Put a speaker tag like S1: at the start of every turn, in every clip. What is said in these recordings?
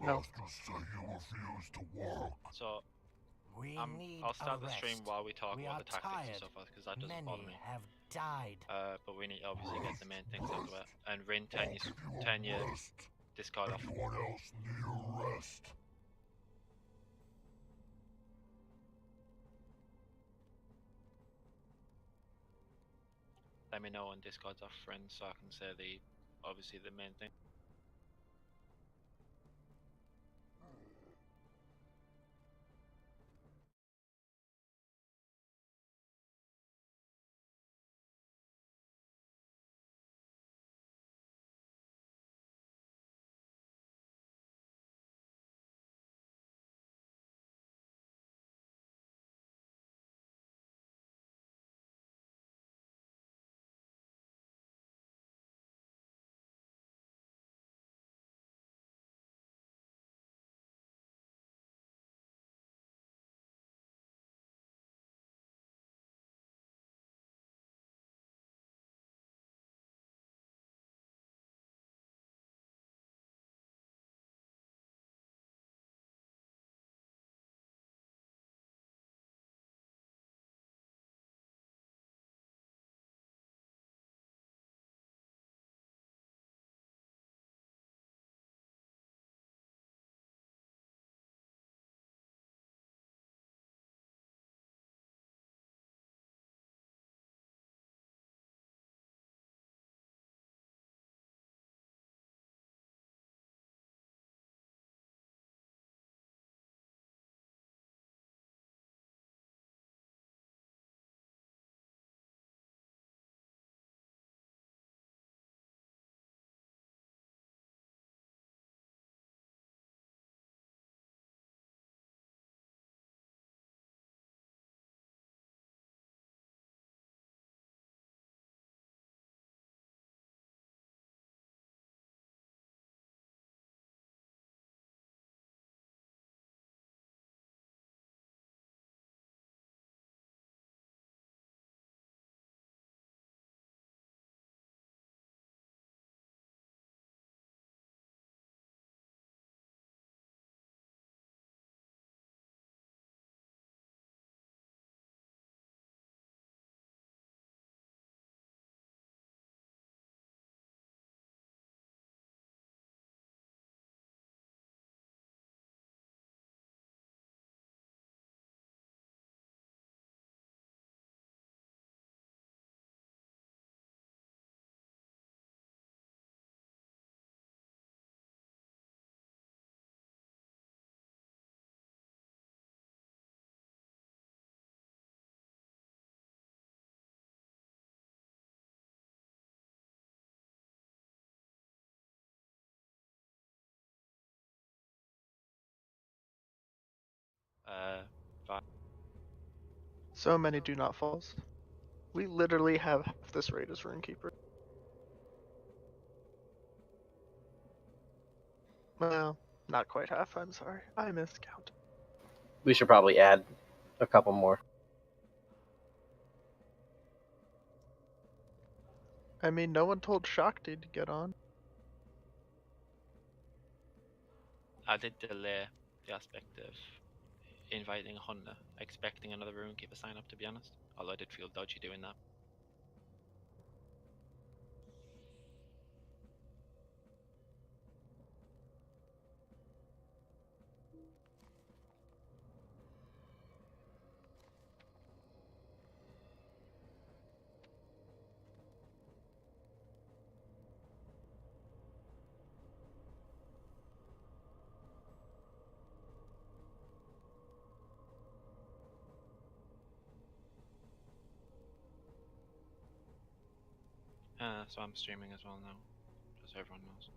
S1: No.
S2: So
S3: We
S2: I'll start
S3: need
S2: the
S3: a
S2: stream
S3: rest.
S2: while we talk
S3: We
S2: about
S3: are
S2: the tactics and
S3: tired.
S2: stuff because that doesn't bother me.
S3: Many have died.
S2: But we need obviously get the main things out of it. And Rin, turn your Discord off.
S1: Anyone else need a rest?
S2: Let me know when Discord's off, friends, so I can say obviously the main thing. Fine.
S1: So many do not falls. We literally have half this rate as Rune-Keeper. Well, not quite half, I'm sorry. I miscounted.
S4: We should probably add a couple more.
S1: I mean, no one told Shakti to get on.
S2: I did delay the aspect of inviting a hunter, expecting another Rune-Keeper sign up, to be honest. Although I did feel dodgy doing that. So I'm streaming as well now, just so everyone knows.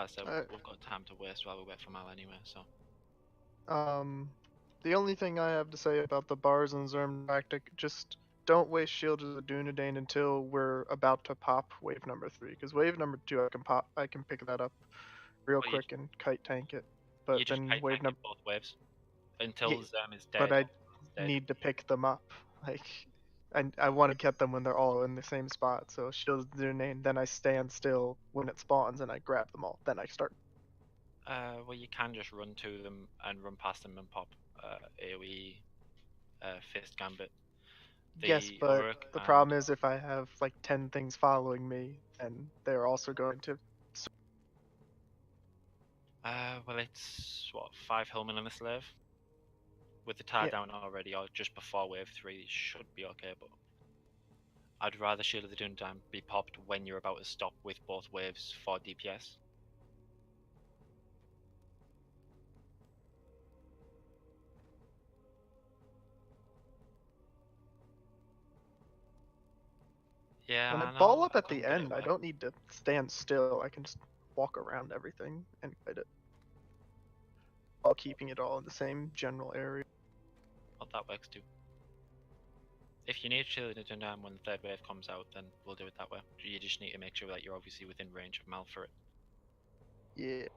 S2: So we've got time to waste while we wait for Mal anyway, so.
S1: The only thing I have to say about the bars and Zerm tactic, just don't waste shields as a Dunedain until we're about to pop wave number 3, because wave number 2 I can pick that up real quick and kite tank it. But
S2: you just
S1: then
S2: kite
S1: wave
S2: tank
S1: number
S2: both waves until Zerm is dead.
S1: but I need to pick them up. Like, I want to get them when they're all in the same spot. So shield the Dunedin, then I stand still when it spawns and I grab them all. Then I start.
S2: Well, you can just run to them and run past them and pop AoE Fist Gambit.
S1: Yes, but
S2: Uruk
S1: the
S2: and-
S1: problem is if I have like 10 things following me, and they're also going to.
S2: Well, it's what 5 Hillmen and a Slave. With the tar
S1: Yeah.
S2: down already, or just before wave 3, should be okay. But I'd rather Shield of the Doontime be popped when you're about to stop with both waves for DPS. Yeah,
S1: When I
S2: know,
S1: ball up
S2: I
S1: at the
S2: couldn't get it
S1: end, I
S2: work.
S1: don't need to stand still. I can just walk around everything and fight it, while keeping it all in the same general area.
S2: Well, that works too. If you need Shield of the Doontime when the third wave comes out, then we'll do it that way. You just need to make sure that you're obviously within range of Mal for it.
S1: Yeah.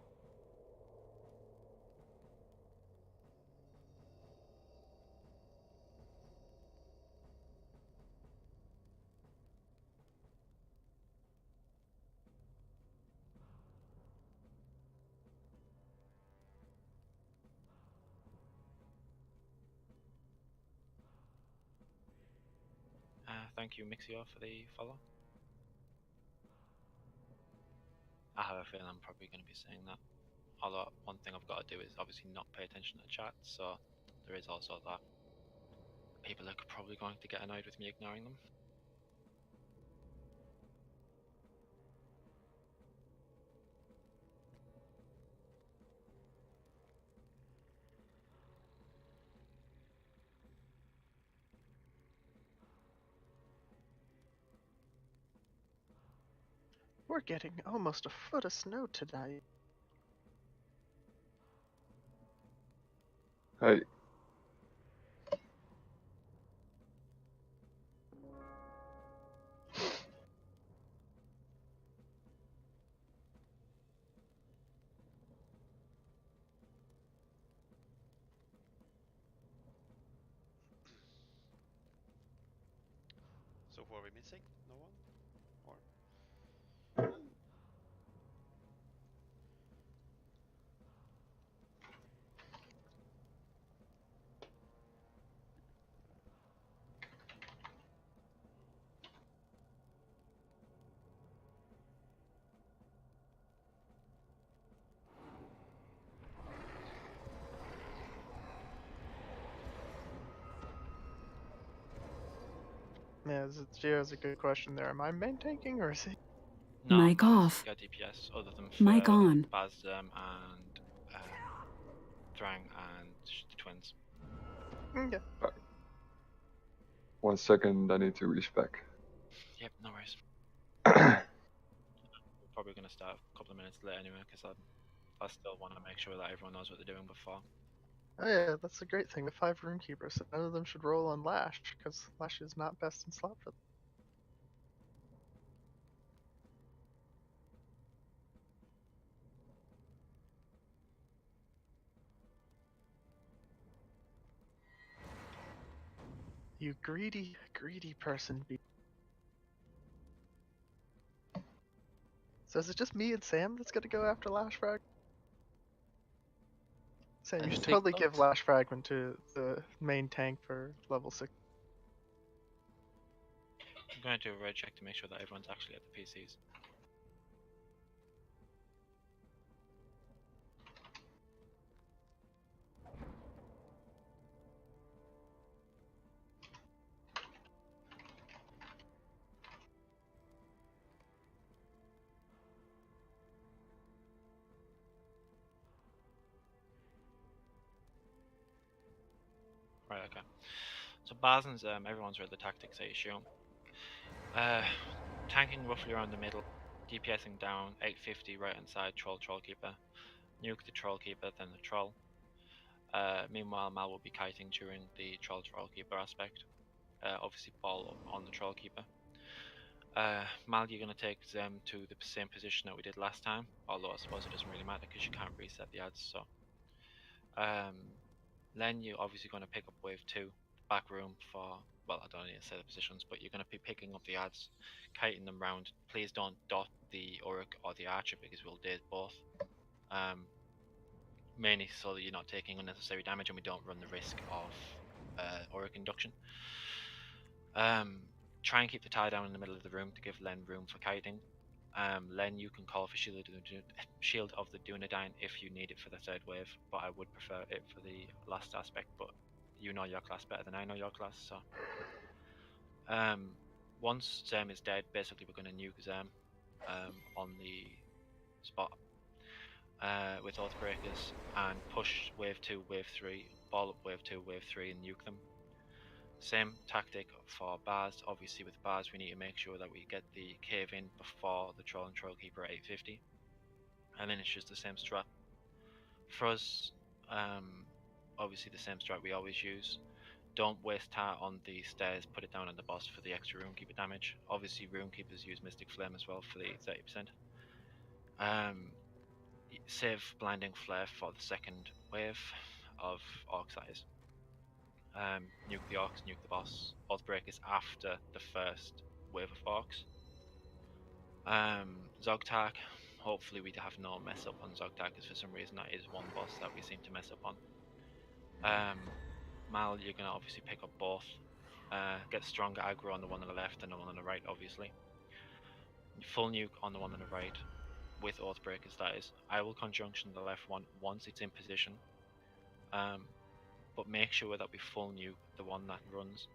S2: Thank you, Mixio, for the follow. I have a feeling I'm probably going to be saying that. Although one thing I've got to do is obviously not pay attention to chat, so there is also that. People are probably going to get annoyed with me ignoring them.
S1: We're getting almost a foot of snow tonight.
S5: Hey.
S6: So who are we missing? No one? Or
S1: Yeah, Gio's a good question there. Am I main tanking or is he?
S2: No,
S7: Mic
S2: no,
S7: off.
S2: got DPS other than
S7: Mic on.
S2: Bazem and Drang and the twins.
S1: Yeah.
S5: 1 second, I need to respec.
S2: Yep, no worries. We're probably going to start a couple of minutes late anyway, because I still want to make sure that everyone knows what they're doing before.
S1: Oh yeah, that's a great thing. The 5 Rune-Keepers, so none of them should roll on Lash, because Lash is not best in slot for them. You greedy, greedy person. So is it just me and Sam that's gonna go after Lash Fragment? Sam,
S2: I
S1: you should
S2: think
S1: totally give
S2: not.
S1: Lash Fragment to the main tank for level 6.
S2: I'm going to do a raid check to make sure that everyone's actually at the PCs. Right, okay. So Bazen's, everyone's read the tactics, I assume. Tanking roughly around the middle, DPSing down, 850 right hand side, Trollkeeper. Nuke the Trollkeeper, then the Troll. Meanwhile, Mal will be kiting during the Trollkeeper aspect. Obviously, ball on the Trollkeeper. Mal, you're going to take them to the same position that we did last time, although I suppose it doesn't really matter because you can't reset the ads. So, Len, you're obviously going to pick up wave 2. back room for, well, I don't need to say the positions, but you're going to be picking up the ads, kiting them round. Please don't dot the Uruk or the Archer because we'll did both. Mainly so that you're not taking unnecessary damage and we don't run the risk of Uruk induction. Try and keep the tie down in the middle of the room to give Len room for kiting. Len, you can call for Shield of the Dunedain if you need it for the third wave, but I would prefer it for the last aspect, but you know your class better than I know your class, so... once Zerm is dead, basically we're going to nuke Zerm on the spot with Oathbreakers and push wave 2, wave 3, ball up wave 2, wave 3 and nuke them. Same tactic for bars. Obviously with bars we need to make sure that we get the cave in before the Troll and Troll Keeper at 850, and then it's just the same strat. For us, obviously the same strat we always use. Don't waste tar on the stairs, put it down on the boss for the extra Rune-Keeper damage. Obviously Rune-Keepers use Mystic Flame as well for the 30%. Save Blinding Flare for the second wave of Orcs, that is. Nuke the Orcs, nuke the boss. Oathbreakers after the first wave of Orcs. Zogtark, hopefully we have no mess up on Zogtark, because for some reason that is one boss that we seem to mess up on. Mal, you're going to obviously pick up both. Get stronger aggro on the one on the left and the one on the right, obviously. Full nuke on the one on the right, with Oathbreakers, that is. I will conjunction the left one once it's in position. But make sure that we full nuke the one that runs,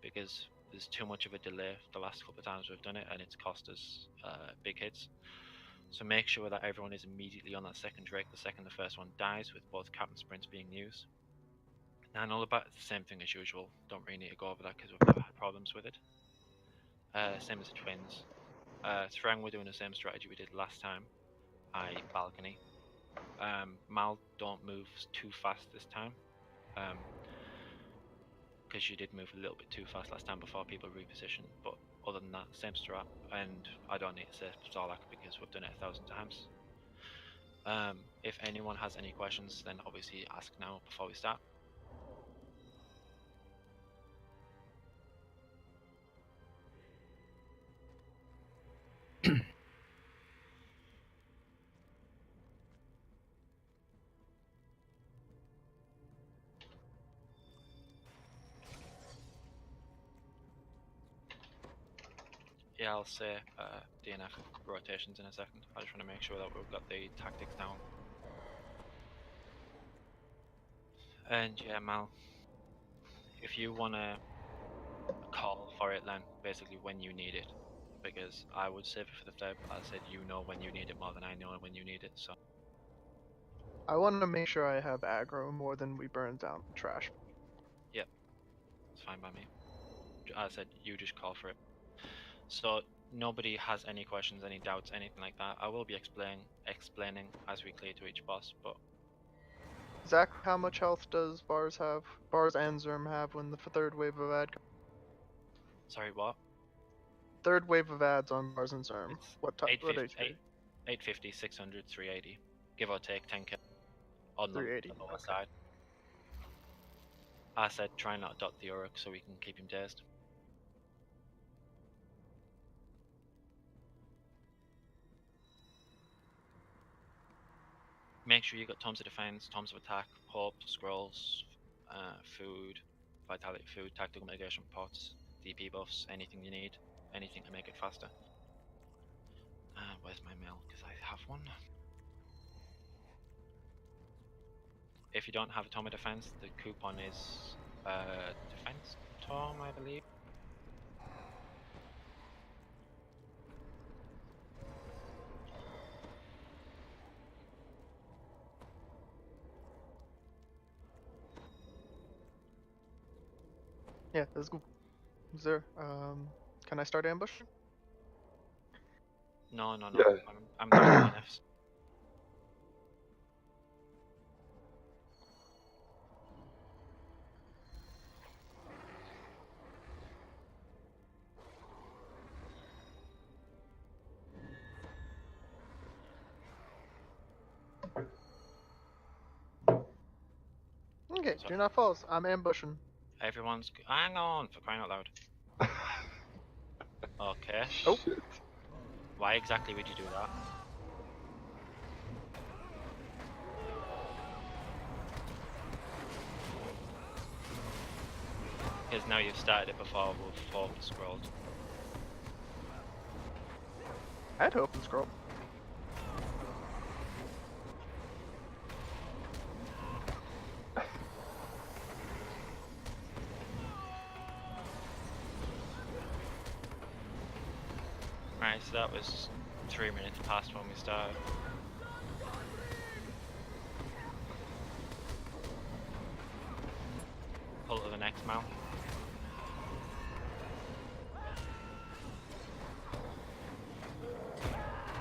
S2: because there's too much of a delay the last couple of times we've done it, and it's cost us big hits. So make sure that everyone is immediately on that second Drake the second the first one dies, with both Captain Sprints being used. And all about the same thing as usual. Don't really need to go over that because we've never had problems with it. Same as the twins. Thrang, we're doing the same strategy we did last time. Balcony. Mal, don't move too fast this time. Because you did move a little bit too fast last time before people repositioned. But other than that, same strat. And I don't need to say Starlock because we've done it 1,000 times. If anyone has any questions, then obviously ask now before we start. Yeah, I'll say DNF rotations in a second. I just want to make sure that we've got the tactics down. And yeah, Mal, if you want to call for it, Len, basically when you need it, because I would save it for the third, but I said you know when you need it more than I know when you need it, so.
S1: I want to make sure I have aggro more than we burn down the trash.
S2: Yep, it's fine by me. I said you just call for it. So nobody has any questions, any doubts, anything like that. I will be explaining as we clear to each boss, but...
S1: Zach, how much health does Bars have? Bars and Zerm have when the third wave of ad...
S2: Sorry, what?
S1: Third wave of ads on Bars and Zerm.
S2: It's
S1: What HP?
S2: 850, 600, 380. Give or take 10k on the lower side. I said try not to dot the Uruk so we can keep him dazed. Make sure you got Tomes of Defense, Tomes of Attack, Hope, Scrolls, food, Vitality food, Tactical Mitigation pots, DP buffs, anything you need, anything to make it faster. Where's my mail? Because I have one. If you don't have a Tome of Defense, the coupon is Defense Tome, I believe.
S1: Yeah, let's go. Is there, can I start ambush?
S2: No.
S5: Yeah.
S2: I'm doing DNFs.
S1: Okay,
S2: So-
S1: do not falls. I'm ambushing.
S2: Everyone's. Hang on, for crying out loud. Okay.
S1: Oh.
S5: Shit.
S2: Why exactly would you do that? Because now you've started it before we've hope scrolled.
S1: I'd hope and scroll.
S2: Right, so that was 3 minutes past when we started. Pull to the next mount.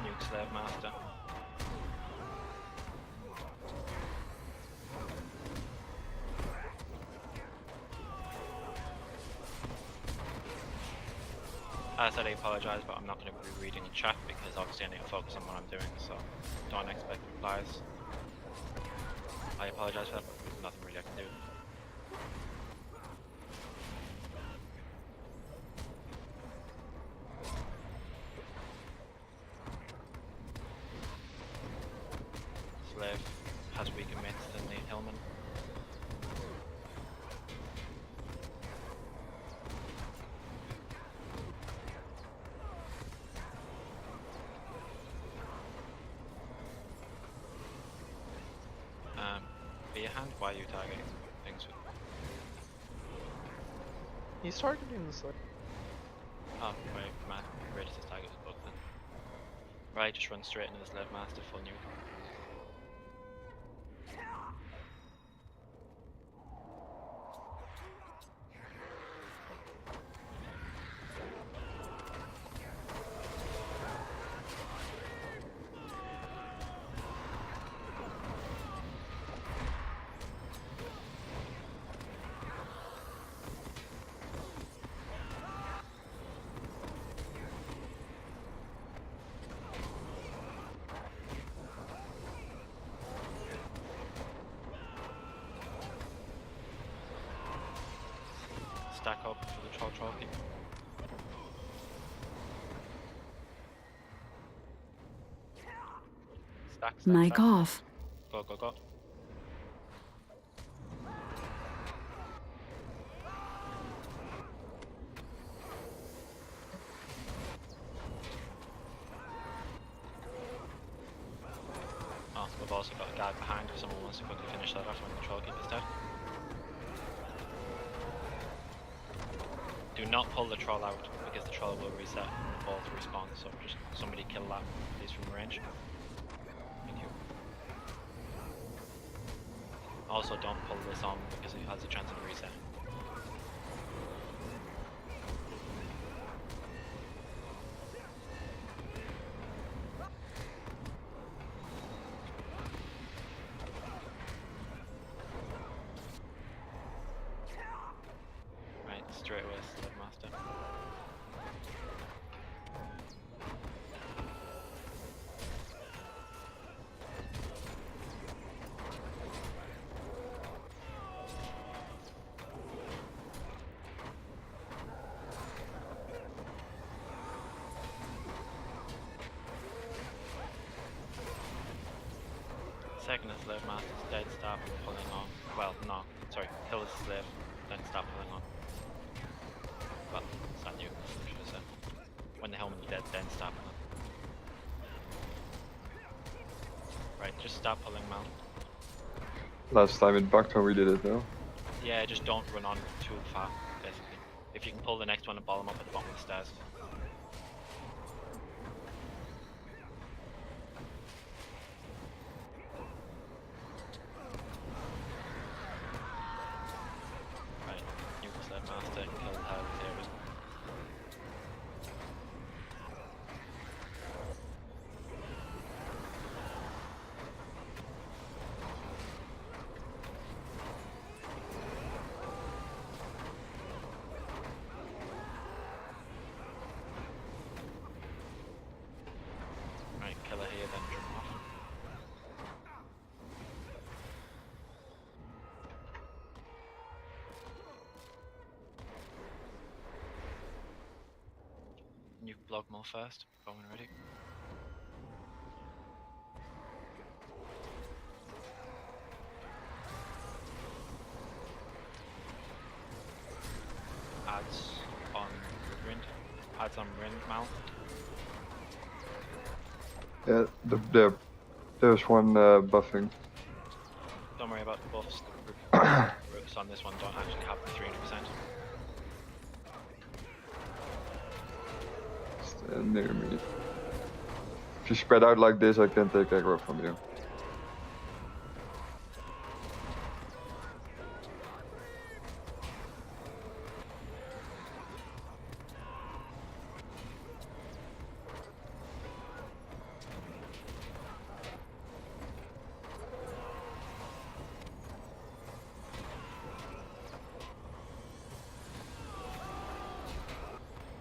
S2: Nuke Slave Master. I said I apologise, but I'm not going to be reading the chat because obviously I need to focus on what I'm doing, so don't expect replies. I apologise for that, but nothing really I can do. Slave has weaker mitts than the Hillman. Be a hand, why are you targeting things with?
S1: He's targeting the slave.
S2: Oh, wait, man, ready to target his book then. Right, just run straight into the Slave Master, full nuke. Stack up for the troll keeper. Stack,
S7: Mic
S2: stack.
S7: off.
S2: Go, go, go. Oh, we've also got a guy behind if someone wants to quickly finish that off when the troll keeper's dead. Do not pull the troll out because the troll will reset and the balls respawn, so just somebody kill that, please, from range. Thank you. Also, don't pull this on because it has a chance of reset. Right, straight away, Slave Master. Second is Slave Master's dead, stop pulling on. Well, no, sorry, kill his slave, then stop pulling on. Well, it's not you, I should have said. When the Hillman's dead, then stop pulling. Right, just stop pulling mount.
S5: Last time it bugged when we did it though.
S2: Yeah, just don't run on too far, basically. If you can pull the next one and ball him up at the bottom of the stairs. Right, nuke Slave Master, kill her with Ares. Log more first. Going ready. Ads on Rind. Ads on Rind Mal.
S5: Yeah, there's one buffing.
S2: Don't worry about the buffs. The roofs on this one don't actually have the 300%.
S5: Stand near me. If you spread out like this, I can take aggro from you.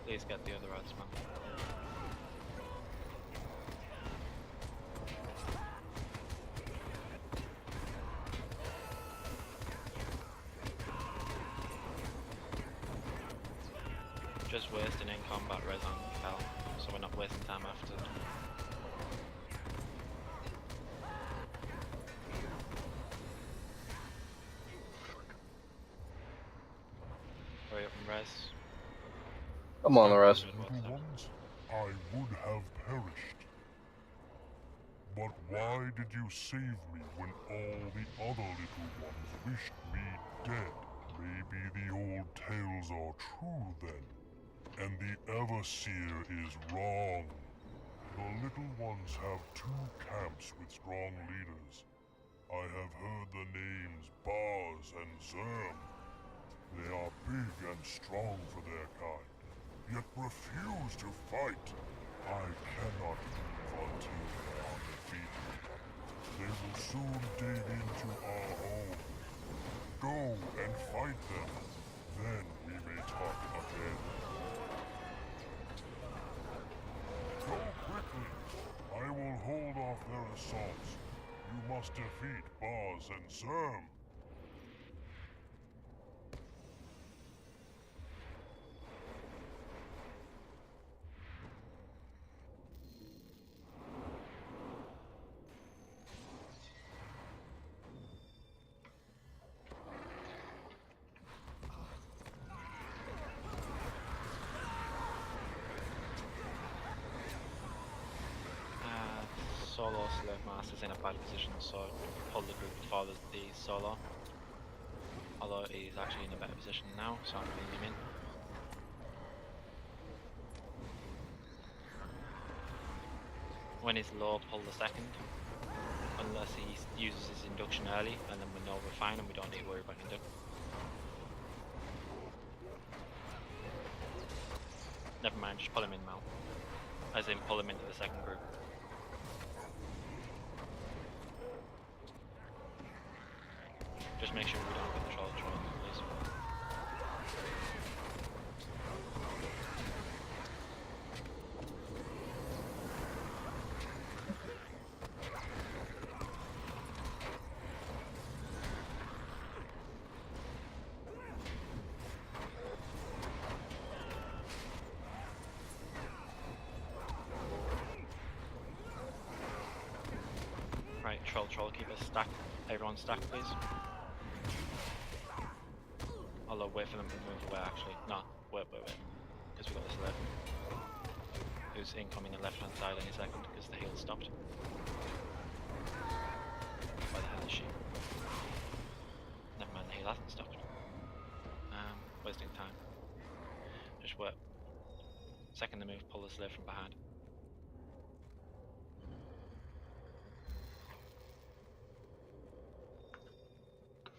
S2: Please get the other ads, man. Just wasting in combat res on Cal, so we're not wasting time after. Hurry up and res.
S4: I'm on the rest.
S7: Little ones, I would have perished. But why did you save me when all the other little ones wished me dead? Maybe the old tales are true then, and the Everseer is wrong. The little ones have two camps with strong leaders. I have heard the names Bars and Zerm. They are big and strong for their kind, yet refuse to fight. I cannot leave until they are defeated. They will soon dig into our home. Go and fight them. Then we may talk again. Go quickly. I will hold off their assaults. You must defeat Bars and Zerm.
S2: Solo Slave Master's in a bad position, so pull the group before the solo. Although he's actually in a better position now, so I'm pulling him in. When he's low, pull the second. Unless he uses his induction early, and then we know we're fine and we don't need to worry about induction. Never mind, just pull him in now. As in, pull him into the second group. Just make sure we don't get the troll, please. Right, troll keeper, stack. Everyone stack, please. Although wait for them to move away actually. No, wait. Because we got this left. Who's incoming on left hand side any second because the heal stopped. Where the hell is she? Never mind, the heal hasn't stopped. Wasting time. Just wait. Second the move, pull the slave from behind.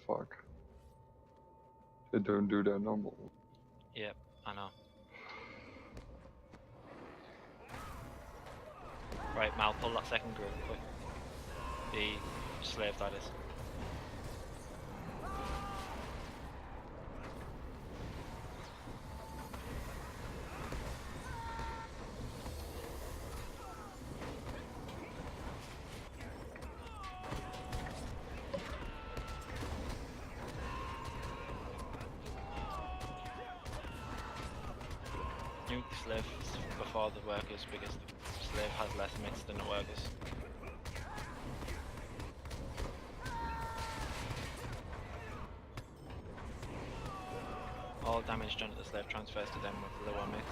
S5: Fuck. They don't do that normal.
S2: Yep, I know. Right, Mal, pull that second group quick. The slave that is. Nuke the slaves before the workers because the slave has less mitts than the workers. All damage done to the slave transfers to them with lower mitts,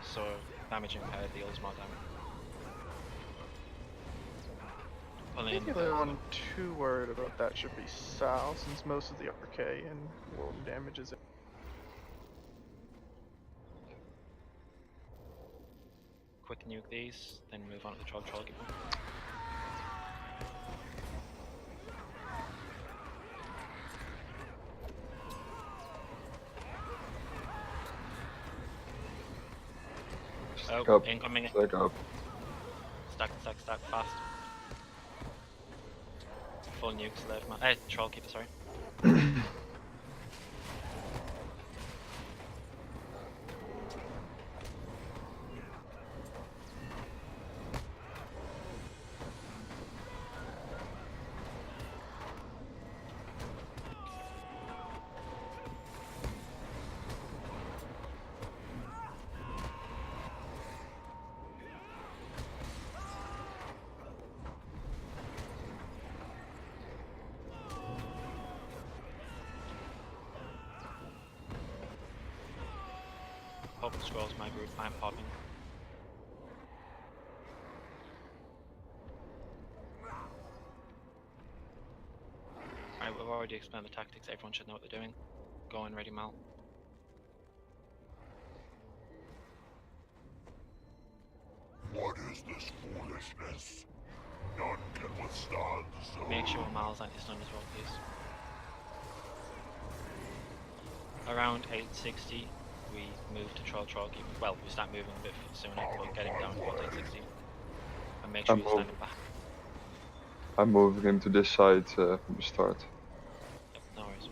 S2: so damage impaired deals more damage.
S1: I
S2: Pulling in
S1: think the only one too worried about that should be Sal, since most of the RK and Warden damage is.
S2: quick nuke these, then move on to the troll keeper.
S5: Stack
S2: Oh,
S5: up.
S2: incoming.
S5: Stack up.
S2: Stack, stack, stack, fast. Full nuke slave troll keeper, sorry. Hope scrolls my group, I'm popping. Alright, we've already explained the tactics, everyone should know what they're doing. Go in, ready, Mal.
S7: What is this foolishness? None can withstand so.
S2: Make sure Mal's anti-stun as well, please. Around 860, we move to troll keeper. Well, we start moving a bit sooner, but getting down to 860. And make sure you're standing back.
S5: I'm moving him to this side from the start.
S2: Yep, no worries.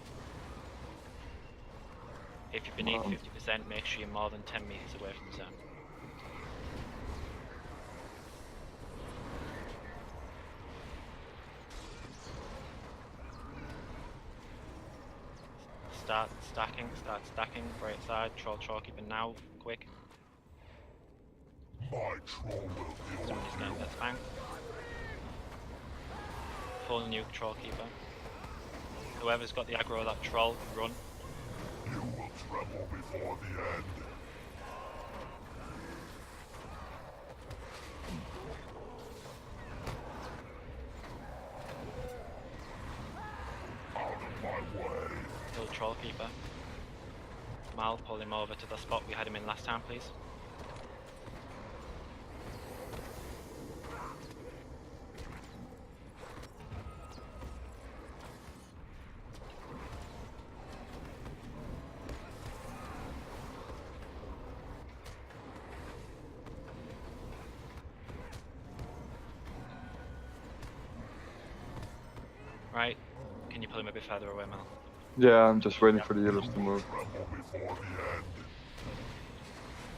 S2: If you're beneath 50%, make sure you're more than 10 meters away from the zone. Start stacking, right side, troll keeper now, quick.
S7: My troll will deal
S2: Somebody's
S7: with
S2: going to
S7: you.
S2: get spanked. Full nuke troll keeper. Whoever's got the aggro of that troll, run.
S7: You will tremble before the end. Out of my way.
S2: Kill troll keeper. Mal, pull him over to the spot we had him in last time, please. Right, can you pull him a bit further away, Mal?
S5: Yeah, I'm just waiting for the healers to move.
S7: Tremble before the end.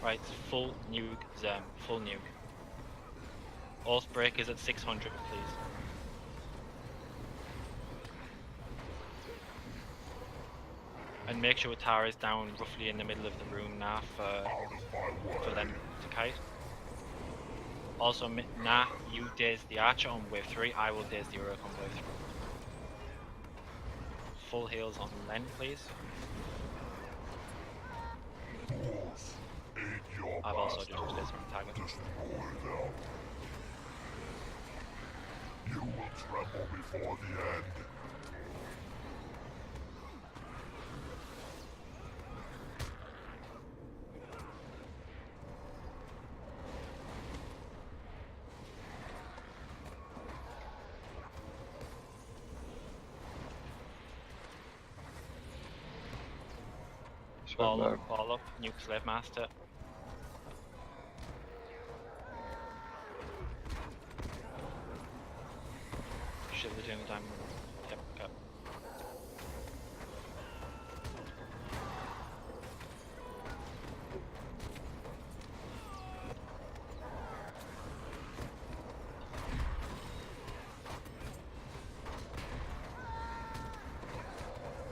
S2: Right, full nuke Zem, full nuke. Oath breakers at 600, please. And make sure Tara is down roughly in the middle of the room now for them to kite. Also, Nah, you daze the archer on wave 3, I will daze the Uruk on wave 3. Full heals on Len, please.
S7: Fools, aid your
S2: I've also
S7: master.
S2: just daze on target.
S7: Destroy them. You will tremble before the end.
S2: Ball up, nuke slave master. Should be doing the time. Yep, go.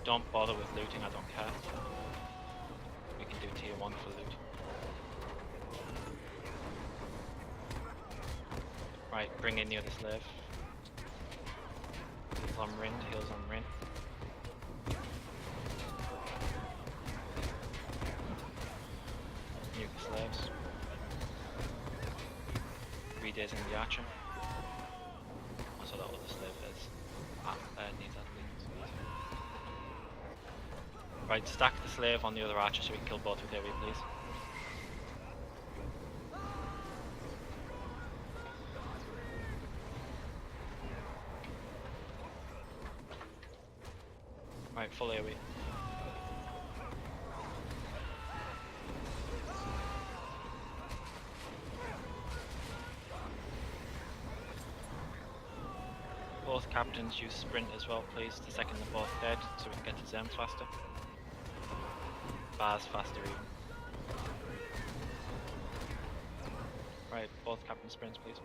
S2: Don't bother with looting, I don't care. We can do tier 1 for loot. Right, bring in the other slave. Heals on Rin, heals on Rin. Nuke the slaves. Redazing the archer. Also that other slave is needs that thing. Right, stack the slave on the other archer so we can kill both with AoE, please. Right, full AoE. Both captains use sprint as well, please, the second they're both dead, so we can get to Zem faster. Bars faster even. Right, both captain sprints, please.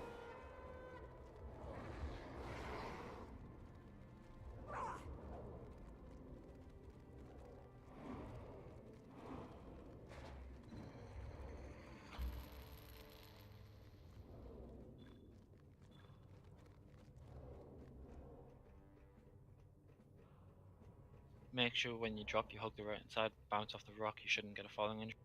S2: Make sure when you drop you hug the right hand side, bounce off the rock, you shouldn't get a falling injury.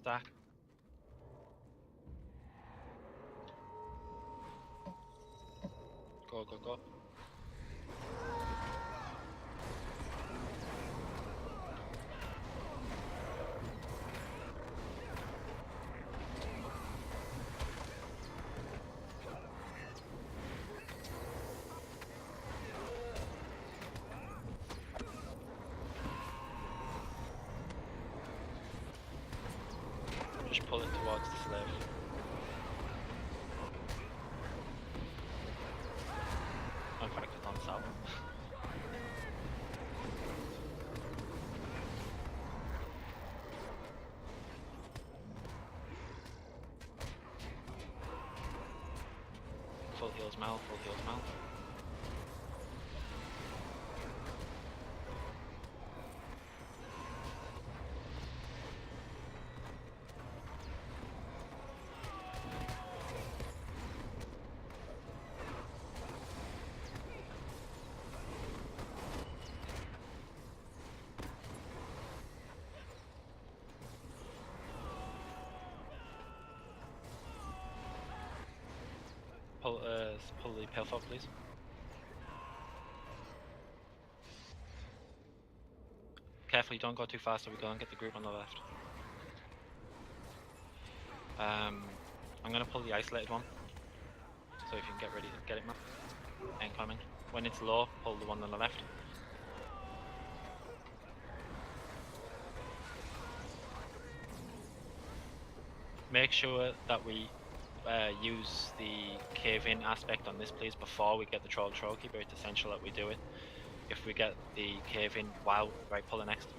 S2: Stack. Go, go, go. Just pull it towards the slave. In fact, it's on south. Full heals Mal, full heals Mal. Pull the POV, please. Carefully, don't go too fast so we go and get the group on the left. I'm gonna pull the isolated one. So if you can get ready to get it, man. Incoming. When it's low, pull the one on the left. Make sure that we use the cave-in aspect on this, please, before we get the Troll-Keeper. It's essential that we do it. If we get the cave-in while... Right, pull the next.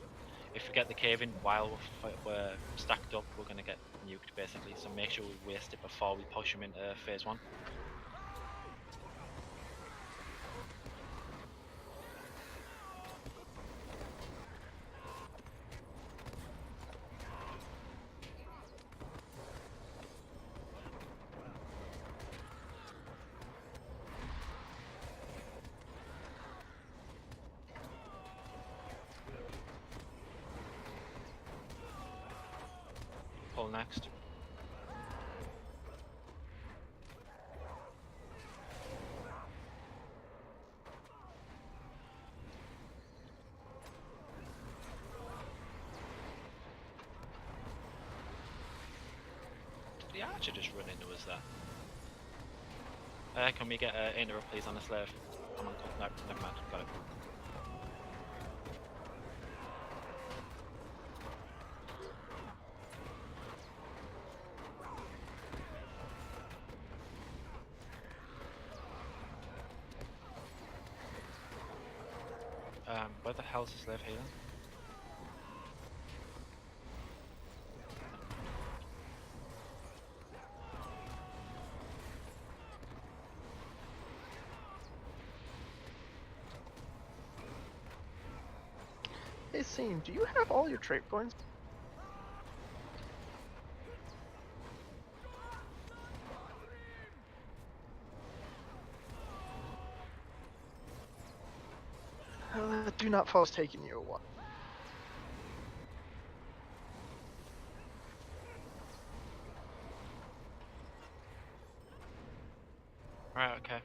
S2: If we get the cave-in while we're stacked up, we're going to get nuked, basically. So make sure we waste it before we push them into phase 1. Pull next. actually just run into us there. Can we get interrupt please on the slave? Come on, no, never mind, got it. Where the hell's the slave here?
S1: Hey, Scene, do you have all your trait points? Do not fall is taking you a while.
S2: Right, okay.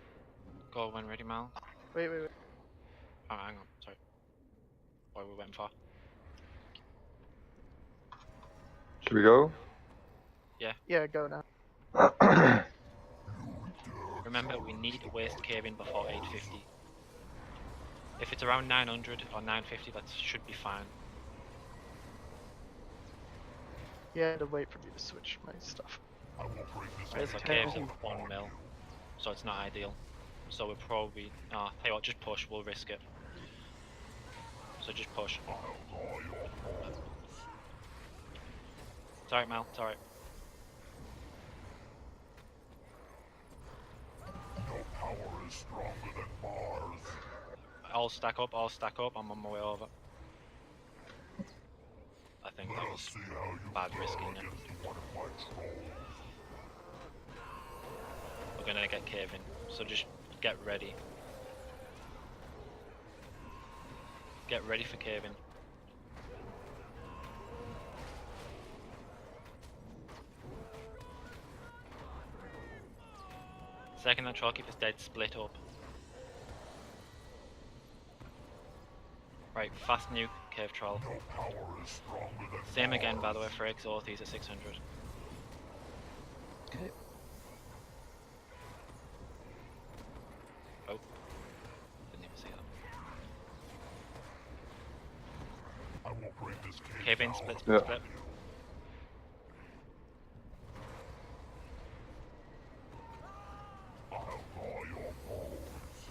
S2: Go when ready, Mal.
S1: Wait.
S2: Oh, hang on, sorry. What are we waiting for?
S5: Should we go?
S1: Yeah, go now.
S2: Remember, we need to waste cave in before 850. If it's around 900 or 950, that should be fine.
S1: Yeah, I had to wait for me to switch my stuff.
S7: I will break this
S2: Right, so
S1: Okay.
S2: cave's at 1 mil, so it's not ideal. So we'll probably, tell you what, just push, we'll risk it. So just push. It's alright, Mal, it's alright.
S7: No power is stronger than Mars.
S2: All stack up, I'm on my way over. I think that was
S7: See how you
S2: bad
S7: fare
S2: risking it.
S7: against one of my trolls.
S2: We're gonna get cave in, so just get ready. Get ready for cave in. Second that Trollkeeper's dead, split up. Right, fast nuke, cave troll.
S7: No power is stronger than
S2: Same again, by
S7: Mars.
S2: the way, for Exhaust, he's at 600.
S4: Okay.
S2: Oh. Didn't even see that.
S7: I will break this
S2: Cave in,
S7: down
S2: split,
S5: Yeah.
S2: split.
S7: I'll draw your bones.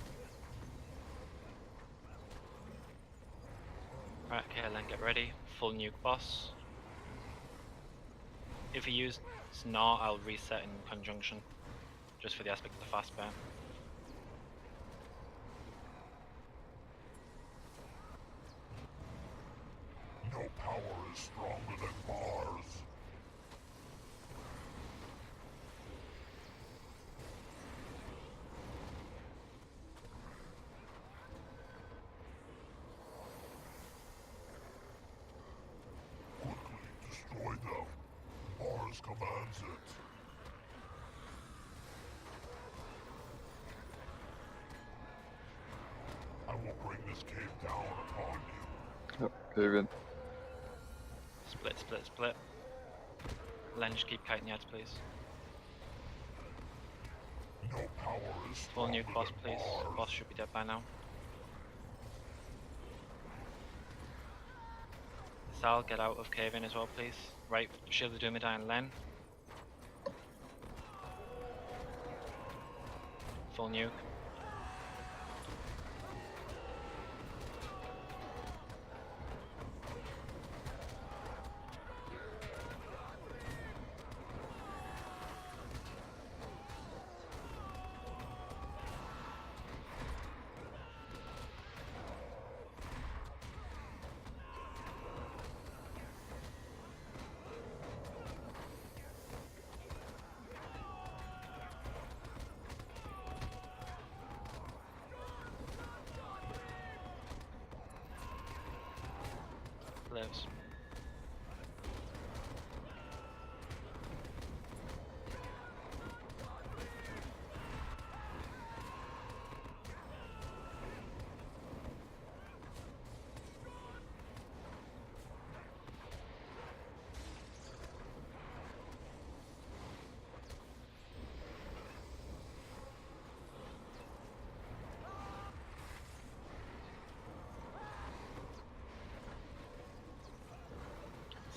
S2: Right, okay, then get ready. Full nuke boss. If you use Snort, I'll reset in conjunction. Just for the aspect of the fast burn.
S7: No power is stronger than Mars. Quickly destroy them. Mars commands it. I will bring this cave down upon you.
S5: Yep, cave in.
S2: Split, split, split. Lenge, keep kiting the heads, please.
S7: No power is
S2: Full
S7: stronger
S2: nuke boss,
S7: than
S2: please.
S7: Mars.
S2: Boss should be dead by now. Sal, get out of cave in as well, please. Right, shield the Doomedine, Len. Full nuke. Lives.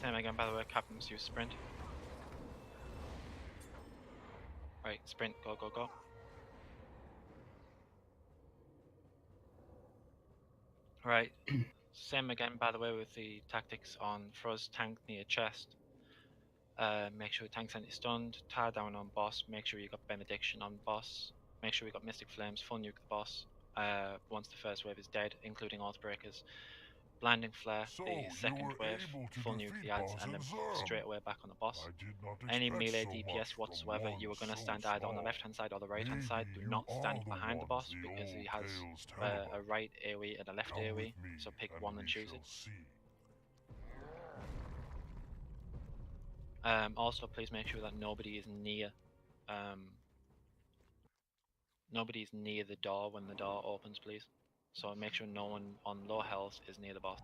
S2: Same again, by the way, captains use sprint. Right, sprint, go, go, go. Right, same again, by the way, with the tactics on Frost tank near chest. Make sure tank's anti-stunned, tar down on boss, make sure you got benediction on boss, make sure we got mystic flames, full nuke the boss, once the first wave is dead, including Oathbreakers. Blinding flare,
S7: So
S2: the
S7: you
S2: second
S7: were
S2: wave,
S7: able to
S2: full nuke
S7: defeat
S2: the ads,
S7: Boss
S2: and then
S7: and Zerm.
S2: straight away back on the boss.
S7: I did not
S2: Any
S7: expect
S2: melee
S7: so much
S2: DPS
S7: from
S2: whatsoever,
S7: one
S2: you are going to
S7: so
S2: stand either on the
S7: small.
S2: left hand side or the right hand
S7: Maybe
S2: side. Do
S7: you
S2: not stand
S7: are the
S2: behind the
S7: ones
S2: boss
S7: the
S2: because he
S7: old
S2: has
S7: tales tell
S2: a
S7: about.
S2: right AoE and a left
S7: Come
S2: AoE,
S7: with me,
S2: so pick
S7: and
S2: one and
S7: we
S2: choose
S7: shall
S2: it.
S7: see.
S2: Also, please make sure that nobody is near the door when the door opens, please. So make sure no one on low health is near the boss.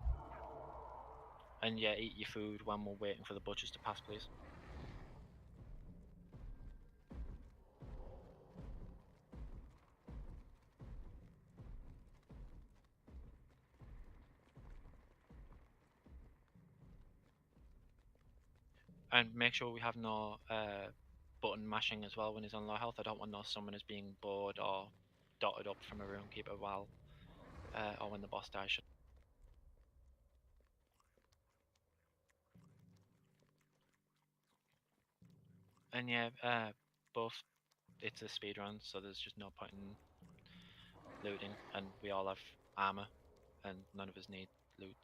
S2: And yeah, eat your food when we're waiting for the butchers to pass, please. And make sure we have no button mashing as well when he's on low health. I don't want no summoners being bored or dotted up from a Rune-Keeper while or when the boss dies. And yeah, both it's a speedrun, so there's just no point in looting, and we all have armor, and none of us need loot.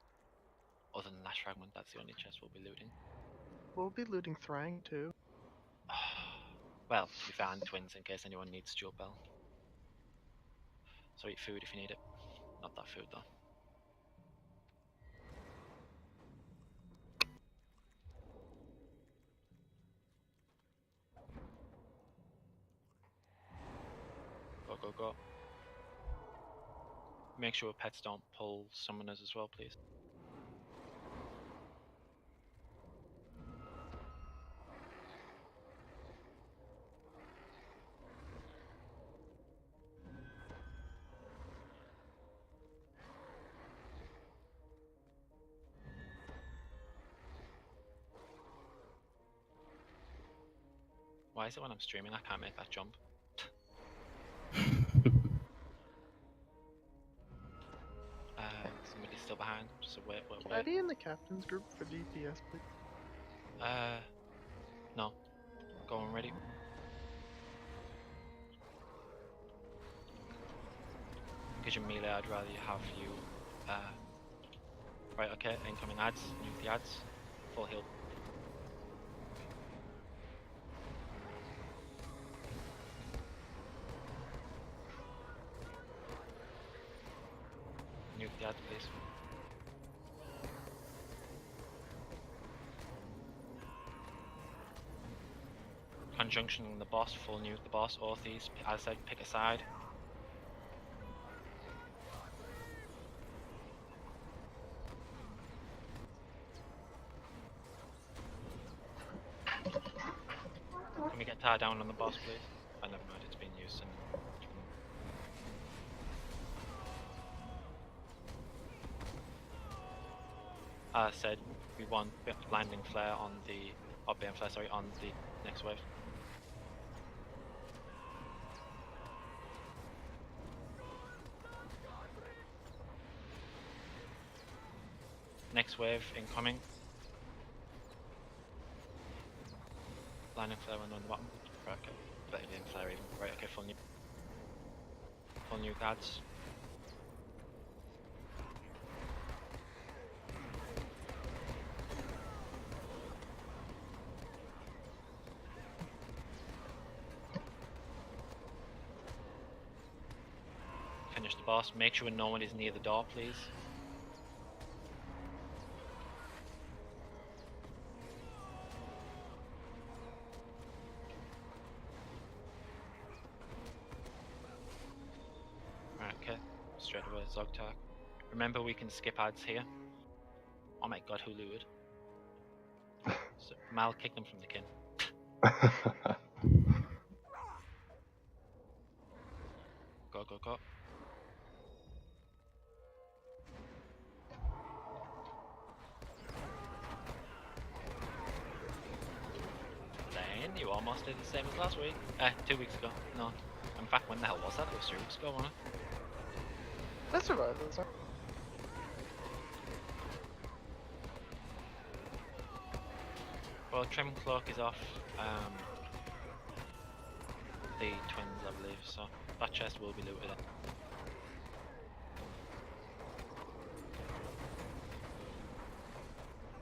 S2: Other than Lash Fragment, that's the only chest we'll be looting.
S1: We'll be looting Thrang too.
S2: Well, to be fair, and twins in case anyone needs Jewel Bell. So eat food if you need it. Not that food though. Go, go, go. Make sure pets don't pull summoners as well, please. Why is it when I'm streaming I can't make that jump? Somebody's still behind. Just a wait.
S1: Can I be in the captain's group for DPS, please?
S2: No. Going ready. Because you're melee, I'd rather have you. Right, okay, incoming ads. Nuke the ads. Full heal. Nuke the ads, please. Conjunction on the boss, full nuke the boss, Orthes, as I said, pick a side. Can we get tar down on the boss, please? Oh, never mind, it's been used. As I said, we want blinding flare on the, or bane flare, sorry, on the next wave. Next wave incoming. Blinding flare on the bottom. Right, okay. Better than flare even. Right, okay, full nuke. Full nuke ads. Finish the boss. Make sure no one is near the door, please. Right, okay. Straight away, Zogtark. Remember, we can skip ads here. Oh my god, who looted? So, Mal kicked them from the kin. Go, go, go. You almost did the same as last week. 2 weeks ago. No. In fact, when the hell was that? It was 3 weeks ago, wasn't it?
S1: That's survived. That's not...
S2: Well, Trim Cloak is off the twins, I believe, so that chest will be looted.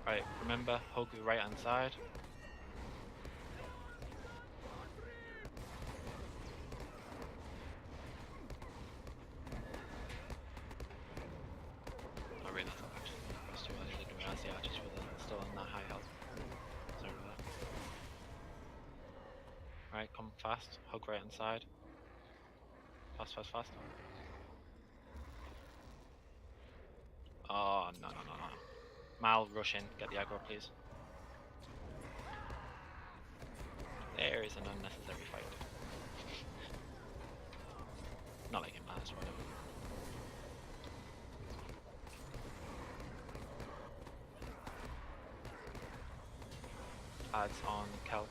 S2: Right, remember, hug the right hand side. I really thought it was too early to do it as the archers were still on that high health. Sorry about that. Right, come fast, hug right hand side. Fast, fast, fast. Oh, no, no, no, no. Mal, rush in, get the aggro, please. There is an unnecessary fight. Not like it matters, whatever. Ads on Kel.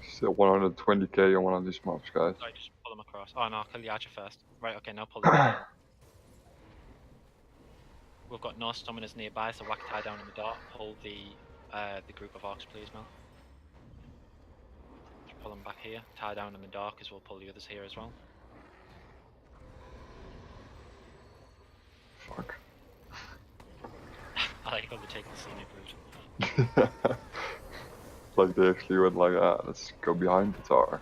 S5: Still 120k on one of these mobs, guys.
S2: Sorry, just pull them across. Oh no, kill the archer first. Right, okay, now pull them in. We've got no summoners nearby, so whack tie down in the dot. Pull the group of orcs, please, Mel. Just pull them back here. Tie down in the dark, as we'll pull the others here as well.
S5: Fuck.
S2: I like how they take the scenic route.
S5: Like they actually went like, ah, let's go behind the tower.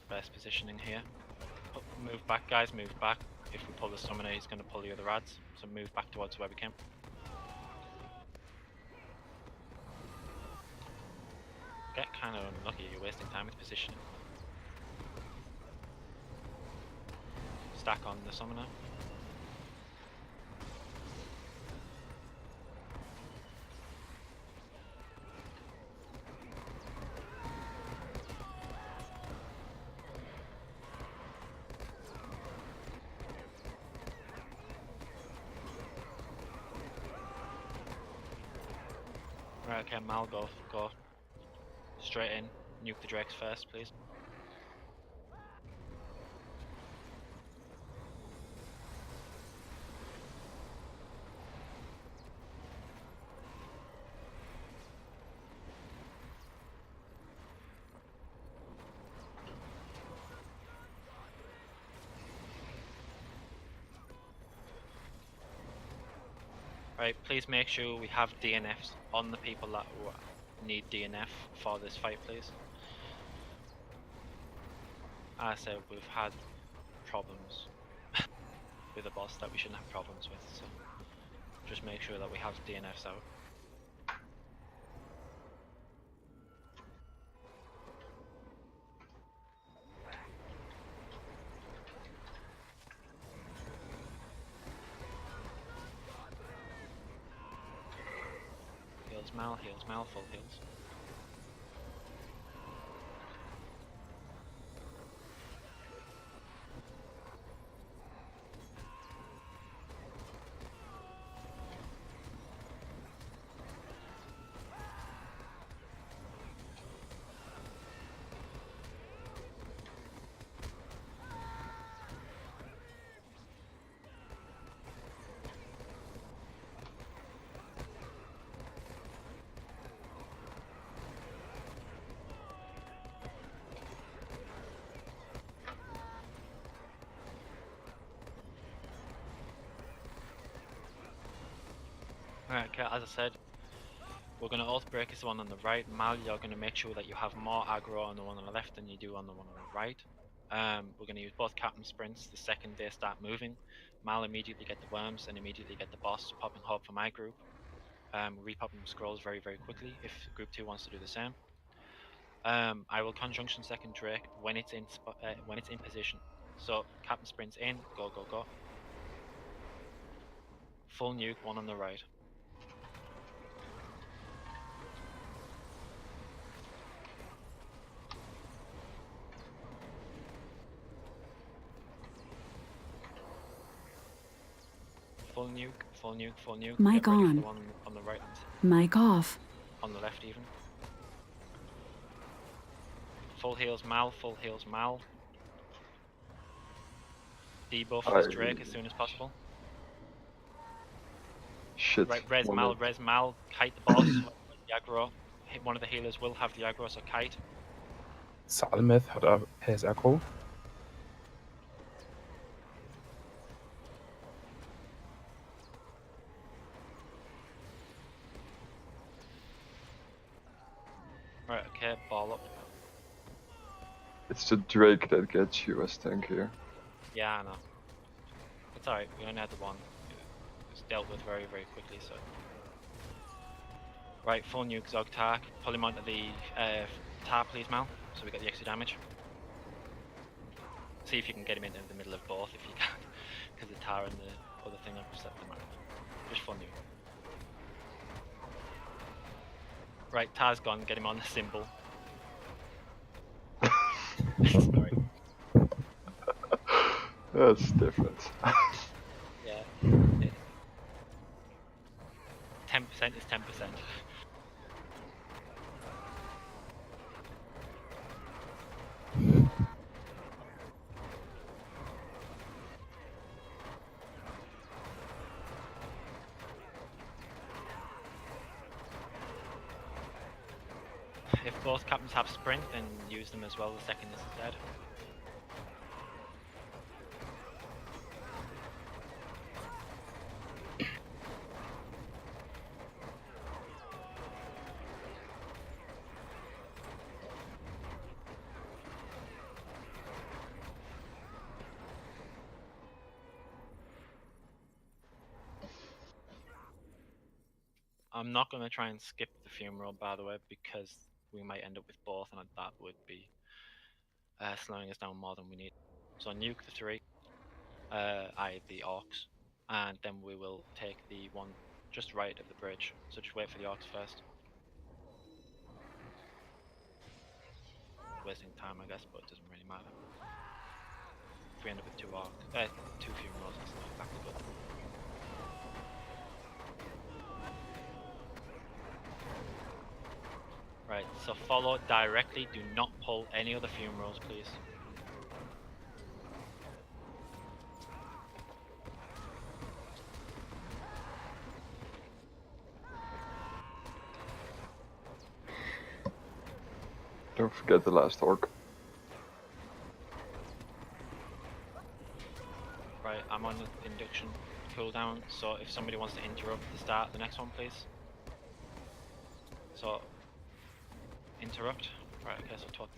S2: Best positioning here. Move back, guys, move back. If we pull the summoner, he's going to pull the other ads, so move back towards where we came. Get kind of unlucky, you're wasting time with positioning. Stack on the summoner. Right, okay, Mal, go straight in. Nuke the drakes first, please. Right, please make sure we have DNFs on the people that need DNF for this fight, please. As I said, we've had problems with a boss that we shouldn't have problems with, so just make sure that we have DNFs out. Heals Mal, full heals. Alright, okay, as I said, we're going to oath break this one on the right. Mal, you're going to make sure that you have more aggro on the one on the left than you do on the one on the right. We're going to use both captain sprints the second they start moving. Mal immediately get the worms and immediately get the boss, popping hope for my group. Repopping scrolls very, very quickly if group 2 wants to do the same. I will conjunction second Drake when it's in position. So captain sprints in, go, go, go. Full nuke, one on the right. Full nuke, full nuke, full nuke.
S8: Mic
S2: Get ready for
S8: on.
S2: the one on the right hand side.
S8: Mic off.
S2: On the left even. Full heals Mal, full heals Mal. Debuff this Drake as soon as possible.
S5: Shit.
S2: Right, res Mal, kite the boss. The aggro. One of the healers will have the aggro, so kite.
S9: Salmith has echo.
S2: Right, okay, ball up.
S5: It's the Drake that gets you as tank here.
S2: Yeah, I know. It's alright, we only had the one. It's dealt with very, very quickly, so. Right, full nuke Zog Tark. Pull him onto the tar, please, Mal, so we get the extra damage. See if you can get him into the middle of both if you can, because the tar and the other thing have set them out. Just full nuke. Right, tar's gone, get him on the symbol. Sorry.
S5: That's different.
S2: Yeah. 10% is 10%. If both captains have sprint, then use them as well the second this is dead. I'm not going to try and skip the funeral, by the way, because we might end up with both, and that would be slowing us down more than we need. So nuke the 3, the orcs, and then we will take the one just right of the bridge. So just wait for the orcs first. Wasting time, I guess, but it doesn't really matter. If we end up with 2 funerals, that's not exactly good. Right, so follow directly, do not pull any other funerals, please.
S5: Don't forget the last orc.
S2: Right, I'm on the induction cooldown, so if somebody wants to interrupt the start of the next one, please. So, interrupt. Right, okay, so talk.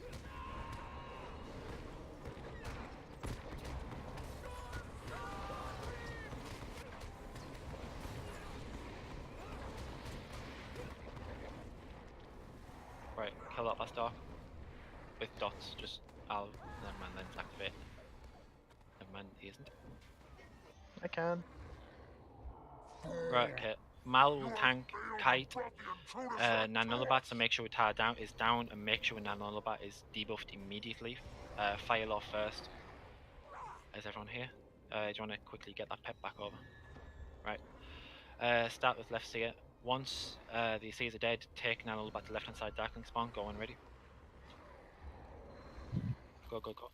S2: Right, kill that last dog. With dots, just I'll let my lens activate. Never mind, he isn't.
S1: I can.
S2: Right, okay. Mal will tank Kite, Nanolubat, so make sure Tar is down, and make sure Nanolubat is debuffed immediately. Fire law first. Is everyone here? Do you want to quickly get that pep back over? Right. Start with left seer. Once the seers are dead, take Nanolubat to left hand side Darkling spawn. Go when ready. Go, go, go.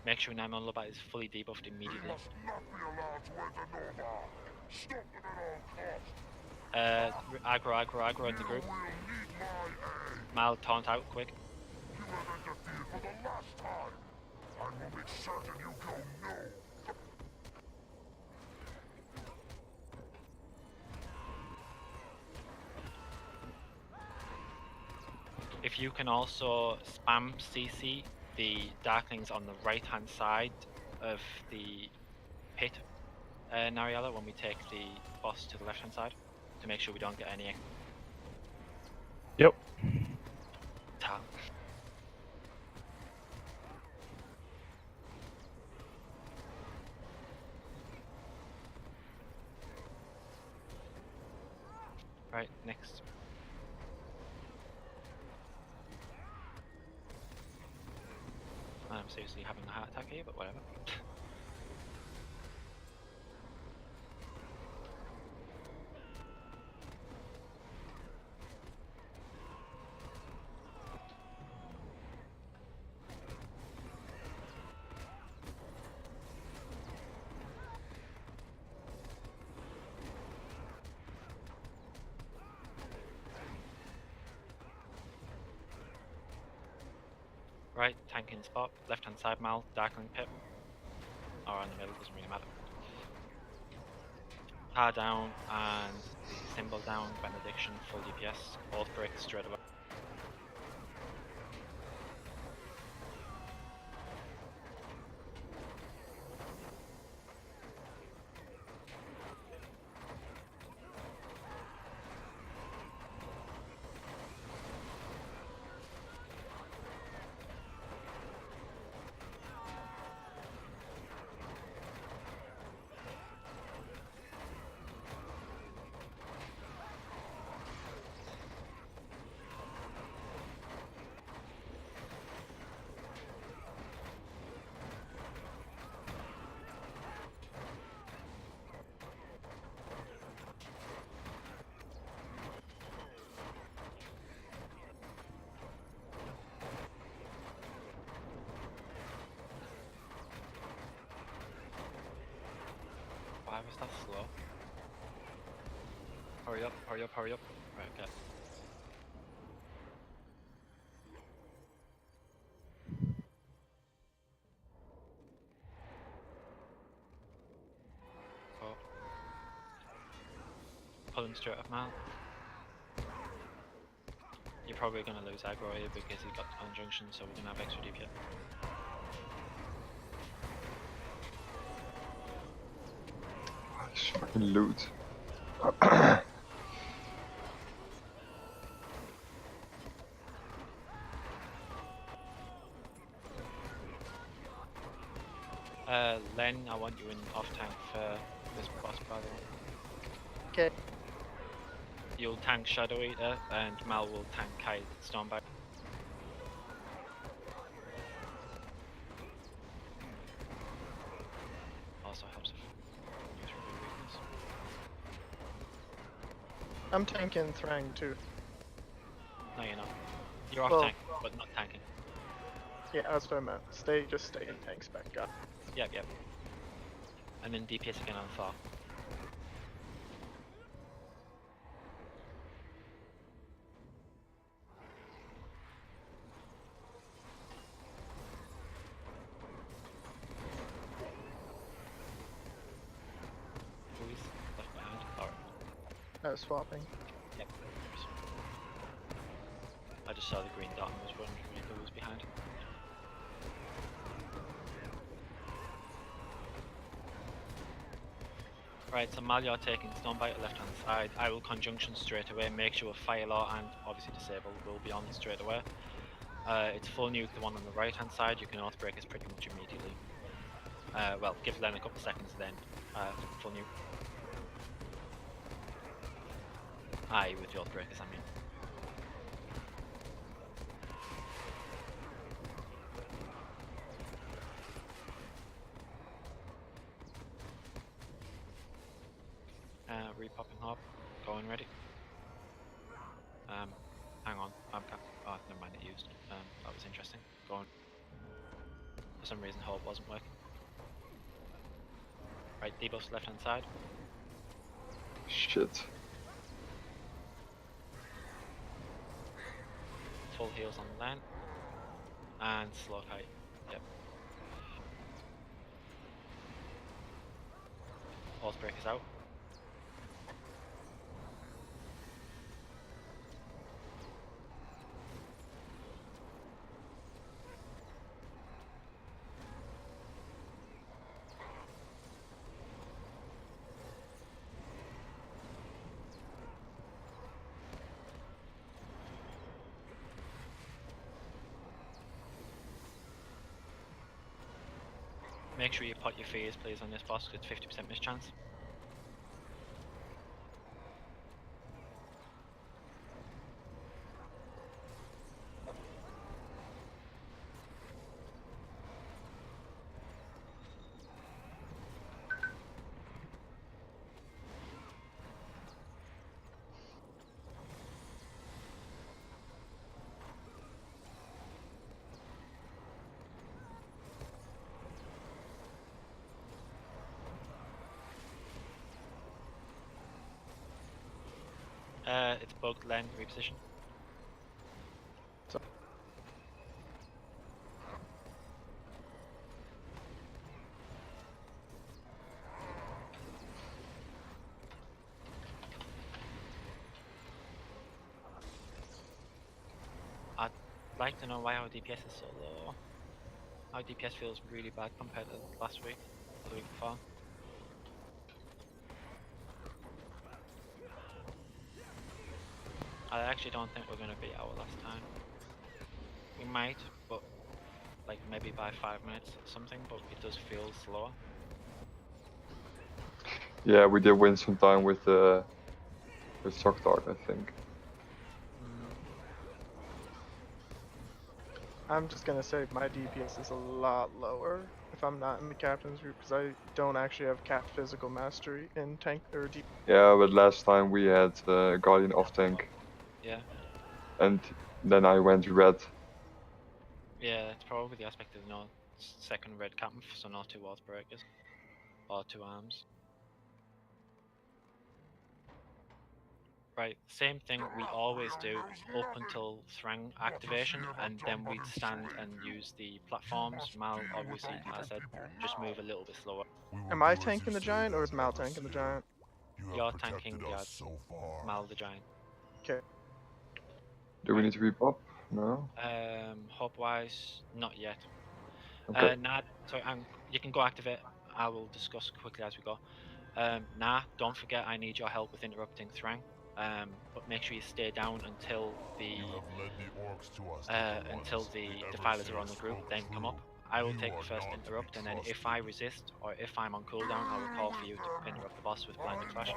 S2: Make sure Nanolubat is fully debuffed immediately.
S7: Must not be allowed to enter Nova. Stop them at all costs.
S2: Aggro in the group.
S7: You will need my aid.
S2: Mal, taunt out, quick.
S7: You have interfered for the last time. I will make certain you go no.
S2: If you can also spam CC the Darklings on the right hand side of the pit, Nariella, when we take the boss to the left hand side, to make sure we don't get any.
S9: Yep.
S2: Tal. Right, next. I'm seriously having a heart attack here, but whatever. Right, tanking spot, left hand side Mal, Darkling pit. Or in the middle, doesn't really matter. Tar down and the symbol down, benediction, full DPS, both breaks straight away. Why was that slow? Hurry up, hurry up, hurry up. Right, okay. Go. Pulling straight up, Mal. You're probably going to lose aggro here because he got the conjunction, so we're going to have extra DPS.
S5: Nice fucking loot.
S2: Len, I want you in off tank for this boss, by the way.
S1: Okay.
S2: You'll tank Shadow Eater, and Mal will tank Kite Stormback. Also helps if you use remove weakness.
S1: I'm tanking Thrang too.
S2: No, you're not. You're off
S1: Well-
S2: tank, but not tanking.
S1: Yeah, that's what I meant. Just stay in tanks back up.
S2: Yep, yep. And then DPS again on Thor. Who is left behind? Alright.
S1: No swapping.
S2: Yep. I just saw the green dot and was wondering who was behind. Right, so Mal, you're taking Stonebite left hand side. I will conjunction straight away, make sure Fire Law and obviously Disable will be on straight away. It's full nuke, the one on the right hand side, you can Oathbreak us pretty much immediately. Well, give Len a couple seconds then, full nuke. Aye, with the Oathbreakers, I mean. Repopping hop, going ready. Hang on, oh, never mind, it used. That was interesting. Going. For some reason, hope wasn't working. Right, debuffs left hand side.
S5: Shit.
S2: Full heals on the land. And slow kite. Yep. Oathbreakers out. Make sure you pot your fears, please, on this boss, 'cause it's 50% mischance. It's bugged, Len, reposition. I'd like to know why our DPS is so low. Our DPS feels really bad compared to last week, or the week before. I actually don't think we're going to beat our last time. We might, but like maybe by 5 minutes or something, but it does feel slower.
S5: Yeah, we did win some time with Shock Dart, I think.
S1: I'm just gonna say my DPS is a lot lower if I'm not in the captain's group because I don't actually have capped physical mastery in tank or DPS.
S5: Yeah, but last time we had Guardian off tank.
S2: Yeah.
S5: And then I went red.
S2: Yeah, it's probably the aspect of no second red captain, so no 2 wall breakers. Or 2 arms. Right, same thing we always do up until Thrang activation, and then we'd stand and use the platforms. Mal, obviously, as I said, just move a little bit slower.
S1: Am I tanking the giant or is Mal tanking the giant?
S2: You're tanking the odds. Mal the giant.
S1: Okay.
S5: Do we need to repop? No?
S2: Hub wise, not yet.
S5: Okay.
S2: Nah, sorry, you can go activate. I will discuss quickly as we go. Nah, don't forget I need your help with interrupting Thrang. But make sure you stay down until the defilers are on the group, then come up. I will take the first interrupt, and then if I resist or if I'm on cooldown, I will call for you to interrupt the boss with blinding flash.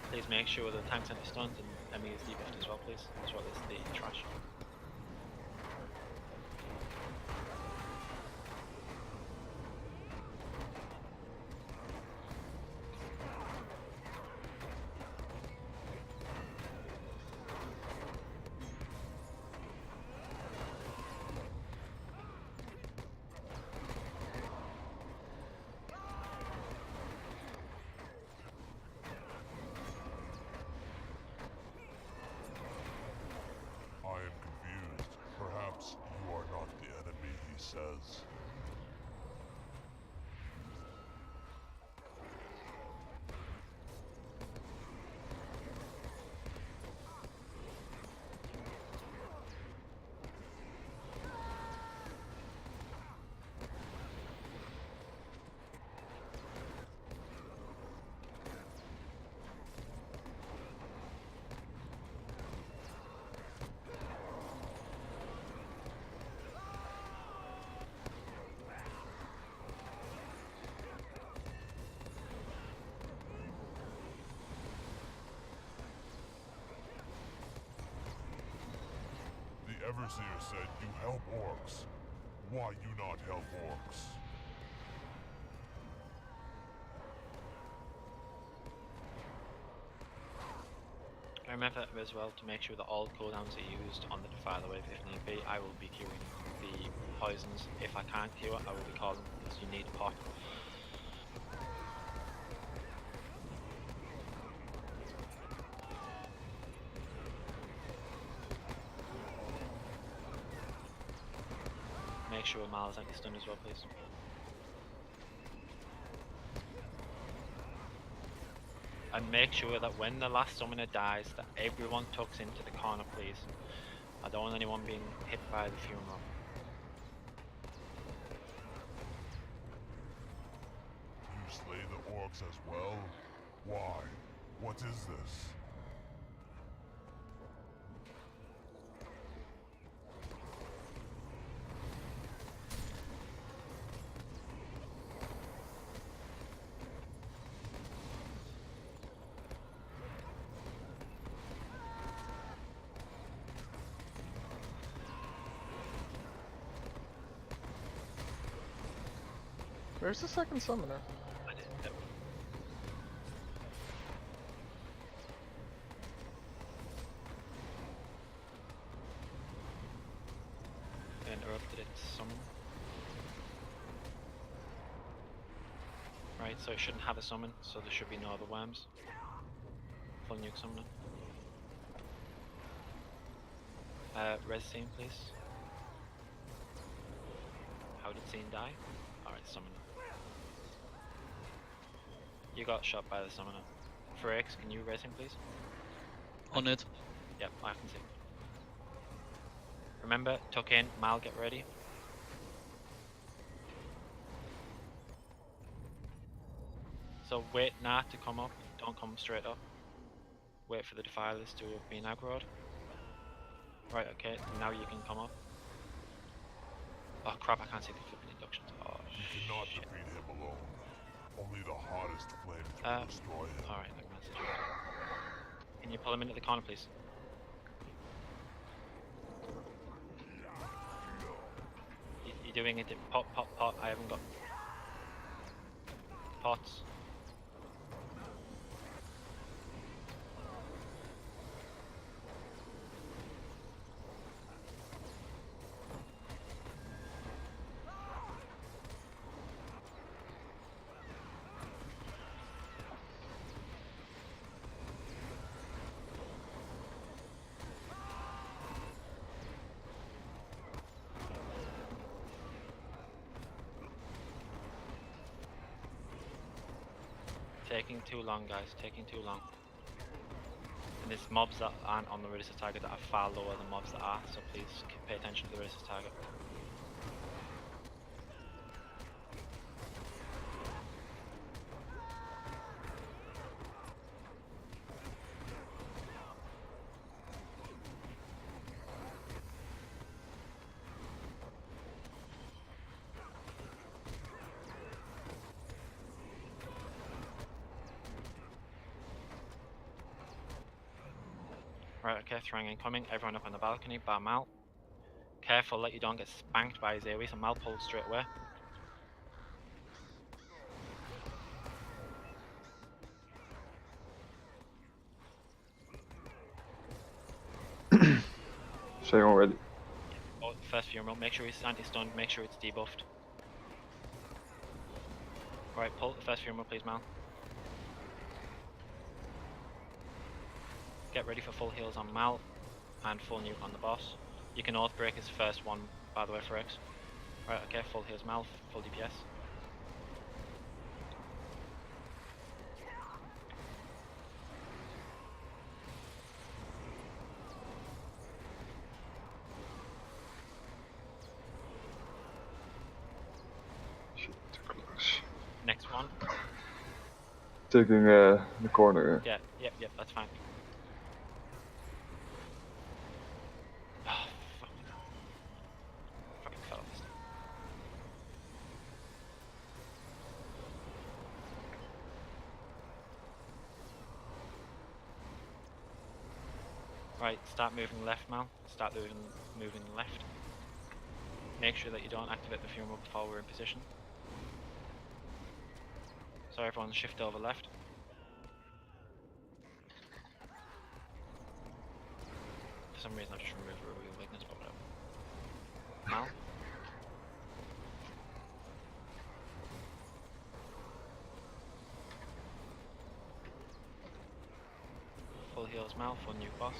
S2: Please make sure the tank's anti-stunned and enemy is debuffed as well, please, as well as the trash.
S7: Says. The Everseer said you help orcs. Why you not help orcs?
S2: Remember as well to make sure that all cooldowns are used on the Defiler wave if need be. I will be queuing the poisons. If I can't queue it, I will be calling because you need a pot. Make sure Mal's anti-stun as well, please. And make sure that when the last summoner dies, that everyone tucks into the corner, please. I don't want anyone being hit by the funeral.
S7: You slay the orcs as well? Why? What is this?
S1: Where's the second summoner?
S2: I didn't know. I interrupted its summon. Right, so it shouldn't have a summon, so there should be no other worms. Full nuke summoner. Res scene, please. How did scene die? Alright, summoner. You got shot by the summoner. For X, can you res him, please?
S8: On it.
S2: Yep, I can see. Remember, tuck in, Mal, get ready. So wait Nat to come up, don't come straight up. Wait for the defilers to have been aggroed. Right, okay, now you can come up. Oh crap, I can't see the flipping inductions. Oh
S7: You cannot
S2: shit.
S7: defeat him alone. Only the hottest flames will destroy him.
S2: Alright, I can see. Can you pull him into the corner, please? You're doing it. Pot, pot, pot. I haven't got pots. Taking too long, guys. Taking too long. And there's mobs that aren't on the resist target that are far lower than mobs that are, so please pay attention to the resist target. Right, okay, throwing incoming. Everyone up on the balcony, bar Mal. Careful that you don't get spanked by his AoE, so Mal pulls straight away.
S5: Say already.
S2: Oh, first funeral, make sure he's anti-stunned, make sure it's debuffed. Right, pull the first funeral, please, Mal. Get ready for full heals on Mal and full nuke on the boss. You can oath break his first one, by the way, for X. Right, okay, full heals Mal, full DPS.
S5: Shit, too close.
S2: Next one.
S5: Taking the corner.
S2: Yeah, yep, that's fine. Oh, fuck. Fucking fell off this thing. Right, start moving left, Mal. Start moving left. Make sure that you don't activate the funeral before we're in position. So everyone shift over left. For some reason I just removed a real weakness, but whatever. Mal. Full heals Mal, full nuke boss.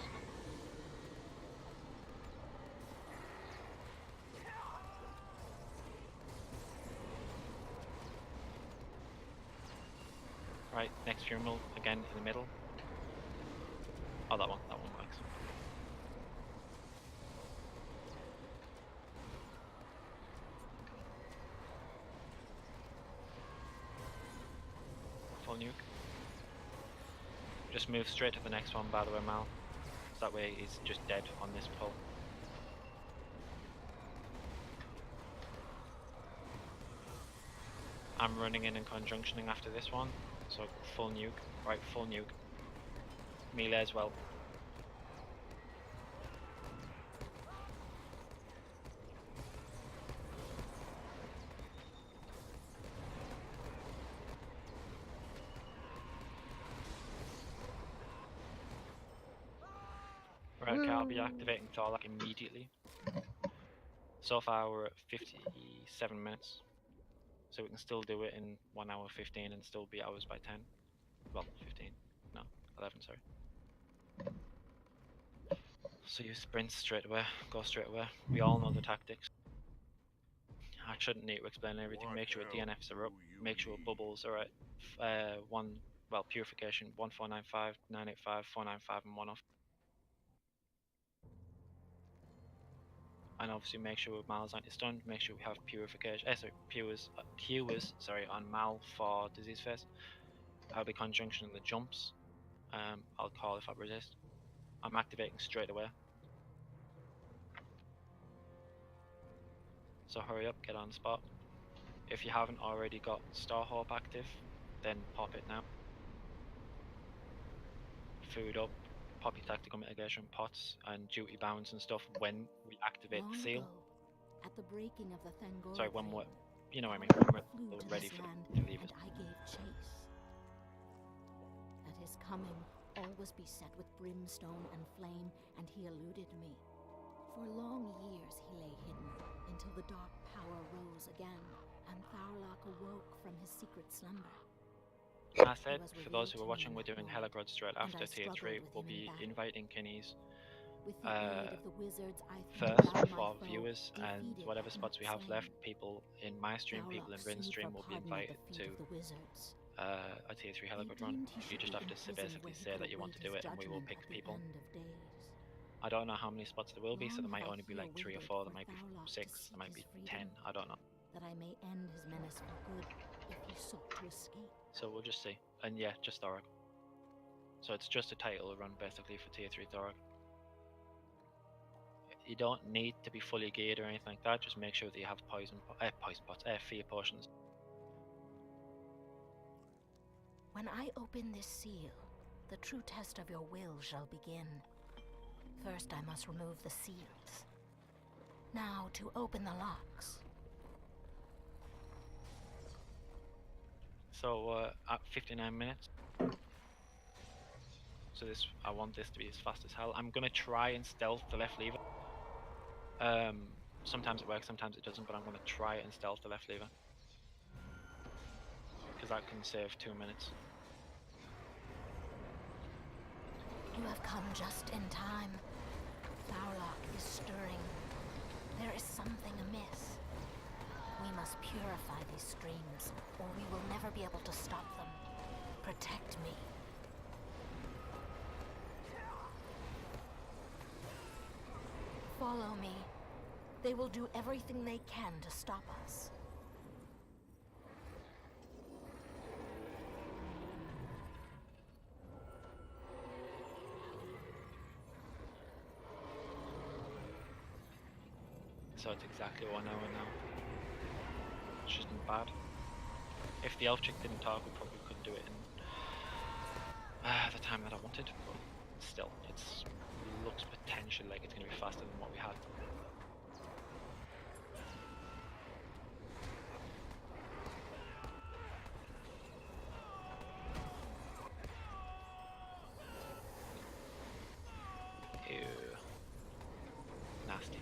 S2: Right, next funeral again in the middle. Oh, that one works. Full nuke. Just move straight to the next one, by the way, Mal. So that way he's just dead on this pull. I'm running in and conjunctioning after this one. So full nuke, right, full nuke. Melee as well. Right, okay, I'll be activating Thorlock immediately. So far we're at 57 minutes. So we can still do it in 1 hour 15 and still be hours by 10. Well, 15. No, 11, sorry. So you sprint straight away, go straight away. We all know the tactics. I shouldn't need to explain everything. Make sure DNFs are up. Make sure bubbles are at purification 1495, 985, 495, and 1 off. And obviously make sure Mal's anti-stunned. Make sure we have purification. Cures on Mal for disease phase. I'll be conjunction in the jumps. I'll call if I resist. I'm activating straight away. So hurry up, get on the spot. If you haven't already got Star Hope active, then pop it now. Food up, pop your tactical mitigation pots and duty bounds and stuff when we activate the seal.
S10: At the breaking of the Thangora
S2: Sorry, when we're, you know what I mean, when we're ready for the levers.
S10: I gave chase. At his coming, always beset with brimstone and flame, and he eluded me. For long years he lay hidden, until the dark power rose again, and Thorlock awoke from his secret slumber.
S2: I said, for those who are watching, we're doing Helagrod straight after tier 3. We'll be inviting Kinnies first for viewers, and whatever spots we have left, people in my stream, people in Rin's stream will be invited to a tier 3 Helagrod run. You just have to basically say that you want to do it and we will pick people. I don't know how many spots there will be, so there might only be like 3 or 4, there might be 6, there might be 10, I don't know.
S10: That I may end his menace for good if he sought to escape.
S2: So we'll just see. And yeah, just Thorok. So it's just a title run basically for tier 3 Thorok. You don't need to be fully geared or anything like that, just make sure that you have fear potions.
S10: When I open this seal, the true test of your will shall begin. First I must remove the seals. Now to open the locks.
S2: So at 59 minutes. So I want this to be as fast as hell. I'm gonna try and stealth the left lever. Sometimes it works, sometimes it doesn't, but I'm gonna try and stealth the left lever. Because that can save 2 minutes.
S10: You have come just in time. Thorlock is stirring. There is something amiss. We must purify these streams, or we will never be able to stop them. Protect me. Follow me. They will do everything they can to stop us.
S2: So it's exactly 1 hour now. Which isn't bad. If the elf chick didn't talk, we probably couldn't do it in the time that I wanted, but still, it looks potentially like it's going to be faster than what we had. Ew. Nasty.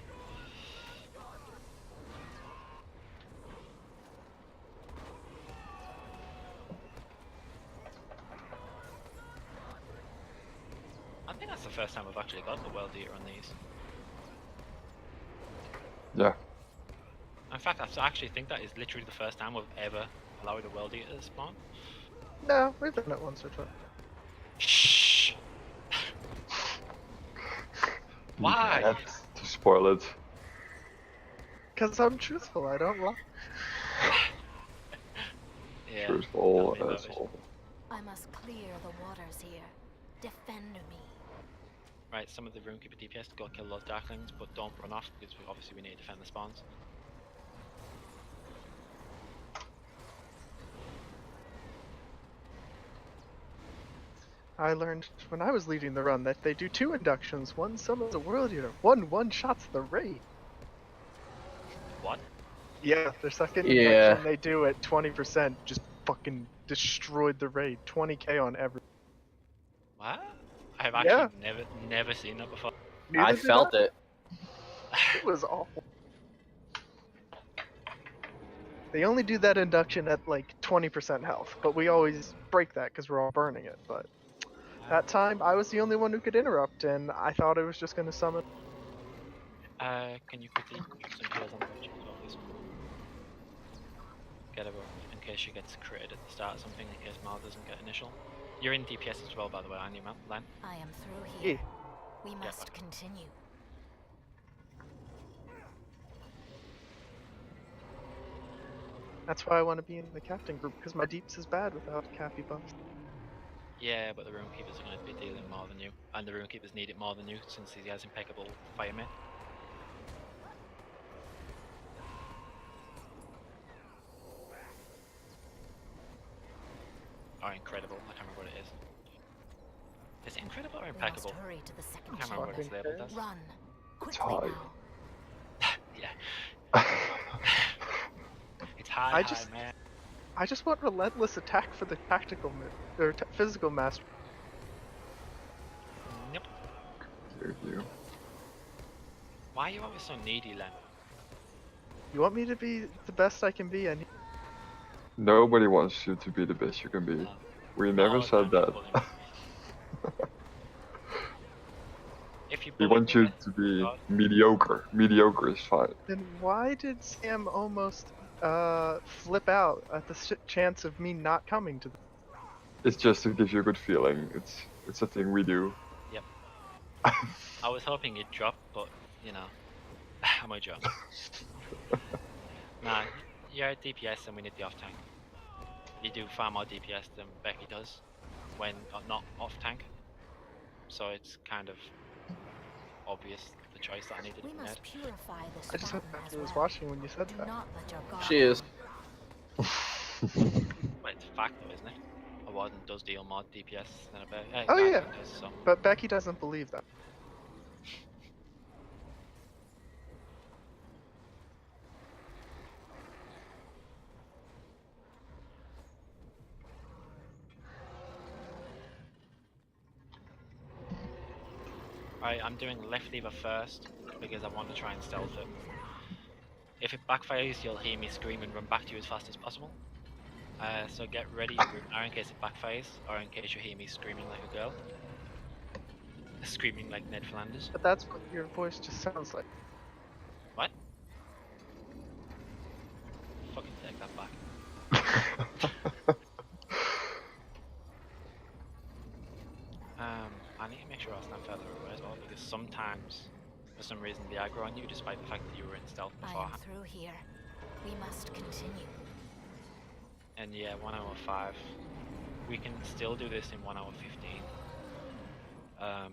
S2: I think that's the first time I've actually got the World Eater on these.
S5: Yeah.
S2: In fact, I actually think that is literally the first time we've ever allowed a World Eater to spawn.
S1: No, we've done it once or twice.
S2: Shh! Why?
S5: You had to spoil it.
S1: Because I'm truthful, I don't lie.
S2: Yeah,
S5: Truthful
S2: tell me
S5: as
S2: about it.
S5: all.
S10: I must clear the waters here. Defend me.
S2: Right, some of the Rune-Keeper DPS to go kill those Darklings, but don't run off because obviously we need to defend the spawns.
S1: I learned when I was leading the run that they do 2 inductions. One summons a World Eater, one shots the raid.
S2: What?
S1: Yeah, their second
S4: Yeah.
S1: induction they do at 20%, just fucking destroyed the raid. 20k on every.
S2: What? I have actually never seen that before.
S1: Neither
S4: I
S1: did
S4: felt it.
S1: It was awful. They only do that induction at like 20% health, but we always break that because we're all burning it. But that time, I was the only one who could interrupt, and I thought it was just going to summon.
S2: Can you quickly drop some heals on Rachel as well, please? Get her up in case she gets critted at the start or something, in case Mal doesn't get initial. You're in DPS as well, by the way, aren't you, Len?
S10: I am through here. We
S2: Yeah,
S10: must
S2: but-
S10: continue.
S1: That's why I want to be in the captain group, because my deeps is bad without Cappy buffs.
S2: Yeah, but the Rune-Keepers are going to be dealing more than you, and the Rune-Keepers need it more than you since he has impeccable fireman. Or incredible, I can't remember what it is. Is it incredible or
S10: We must
S2: impeccable?
S10: hurry to the
S2: I
S10: second
S2: can't remember what it's
S10: chamber.
S2: labeled as.
S10: Run.
S5: It's
S10: Quickly
S5: high.
S10: now.
S2: Yeah. It's high, man.
S1: I just want relentless attack for the tactical or physical master.
S2: Yep.
S5: Hear you.
S2: Why are you always so needy, Len?
S1: You want me to be the best I can be, and
S5: Nobody wants you to be the best you can be.
S2: No.
S5: We never
S2: No,
S5: said
S2: don't
S5: that.
S2: bully me. If you
S5: We
S2: bully
S5: want
S2: me,
S5: you to be
S2: God.
S5: mediocre. Mediocre is fine.
S1: then why did Sam almost flip out at the chance of me not coming to the...
S5: It's just to give you a good feeling. It's a thing we do.
S2: Yep. I was hoping you'd drop, but you know, I might drop. Nah, you're at DPS and we need the off tank. You do far more DPS than Becky does when not off tank. So it's kind of obvious the choice that I needed
S10: We
S2: to be made.
S10: must purify this
S1: I just
S10: fountain
S1: thought
S10: as
S1: I was
S10: well.
S1: watching when you said
S10: Do
S1: that.
S10: not let your guard
S4: She is.
S10: down.
S2: But it's a fact though, isn't it? A Warden does deal more DPS than a Becky.
S1: Oh, yeah.
S2: Does, so.
S1: But Becky doesn't believe that.
S2: Right, I'm doing left lever first because I want to try and stealth it. If it backfires, you'll hear me scream and run back to you as fast as possible. So get ready in case it backfires, or in case you hear me screaming like a girl. Screaming like Ned Flanders.
S1: But that's what your voice just sounds like.
S2: What? Fucking take that back. I need to make sure I stand further away as well, because sometimes, for some reason, they aggro on you despite the fact that you were in stealth
S10: I am
S2: beforehand.
S10: through here. We must continue.
S2: And yeah, 1 hour 5. We can still do this in 1 hour 15.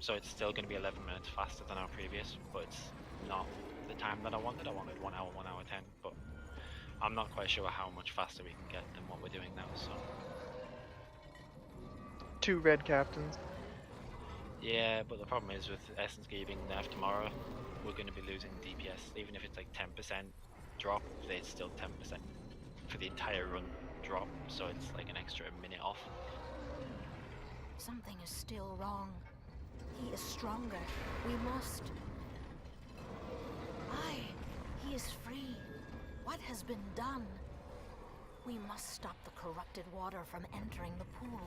S2: So it's still going to be 11 minutes faster than our previous, but it's not the time that I wanted. I wanted 1 hour, 1 hour 10, but I'm not quite sure how much faster we can get than what we're doing now, so...
S1: 2 red captains.
S2: Yeah, but the problem is with Essence Gear being nerfed tomorrow, we're going to be losing DPS. Even if it's like 10% drop, it's still 10% for the entire run drop, so it's like an extra minute off.
S10: Something is still wrong. He is stronger. We must. He is free. What has been done? We must stop the corrupted water from entering the pool.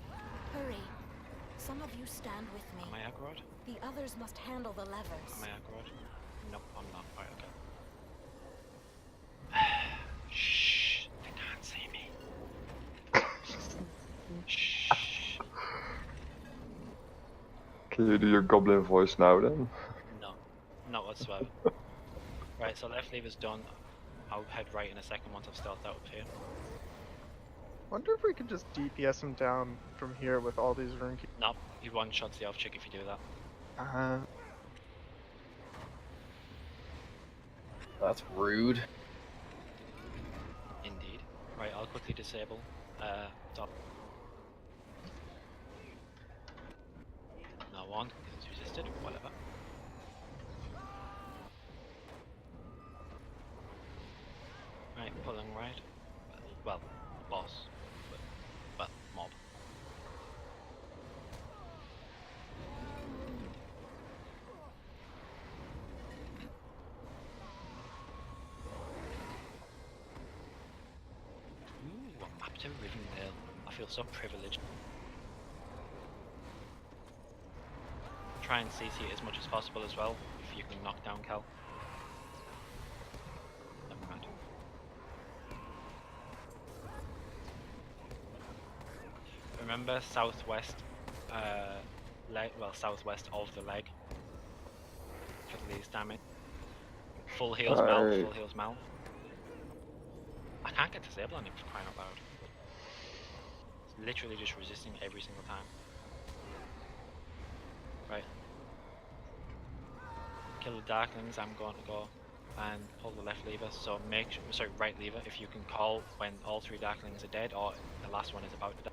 S10: Hurry. Some of you stand with me.
S2: Am I aggroed?
S10: The others must handle the levers.
S2: Am I aggroed? Nope, I'm not. Right, okay. Shh, they can't see me. Shh.
S5: Can you do your goblin voice now then?
S2: No, not whatsoever. Right, so left lever's done. I'll head right in a second once I've stealthed out up here.
S1: Wonder if we could just DPS him down from here with all these rune keys.
S2: Nope, he one-shots the elf chick if you do that.
S4: That's rude.
S2: Indeed. Right, I'll quickly disable top. No one, because it's resisted, whatever. Right, pulling right. Well, boss. Well, mob. to Rivendell. I feel so privileged. Try and CC it as much as possible as well, if you can knock down Cal. Never mind. Remember southwest leg, well, southwest of the leg for the least damage. Full heals Mal, full heals Mal. I can't get disable on him for crying out loud. It's literally just resisting every single time. Right. Kill the Darklings, I'm going to go and pull the left lever, so right lever, if you can call when all 3 Darklings are dead or the last one is about to die.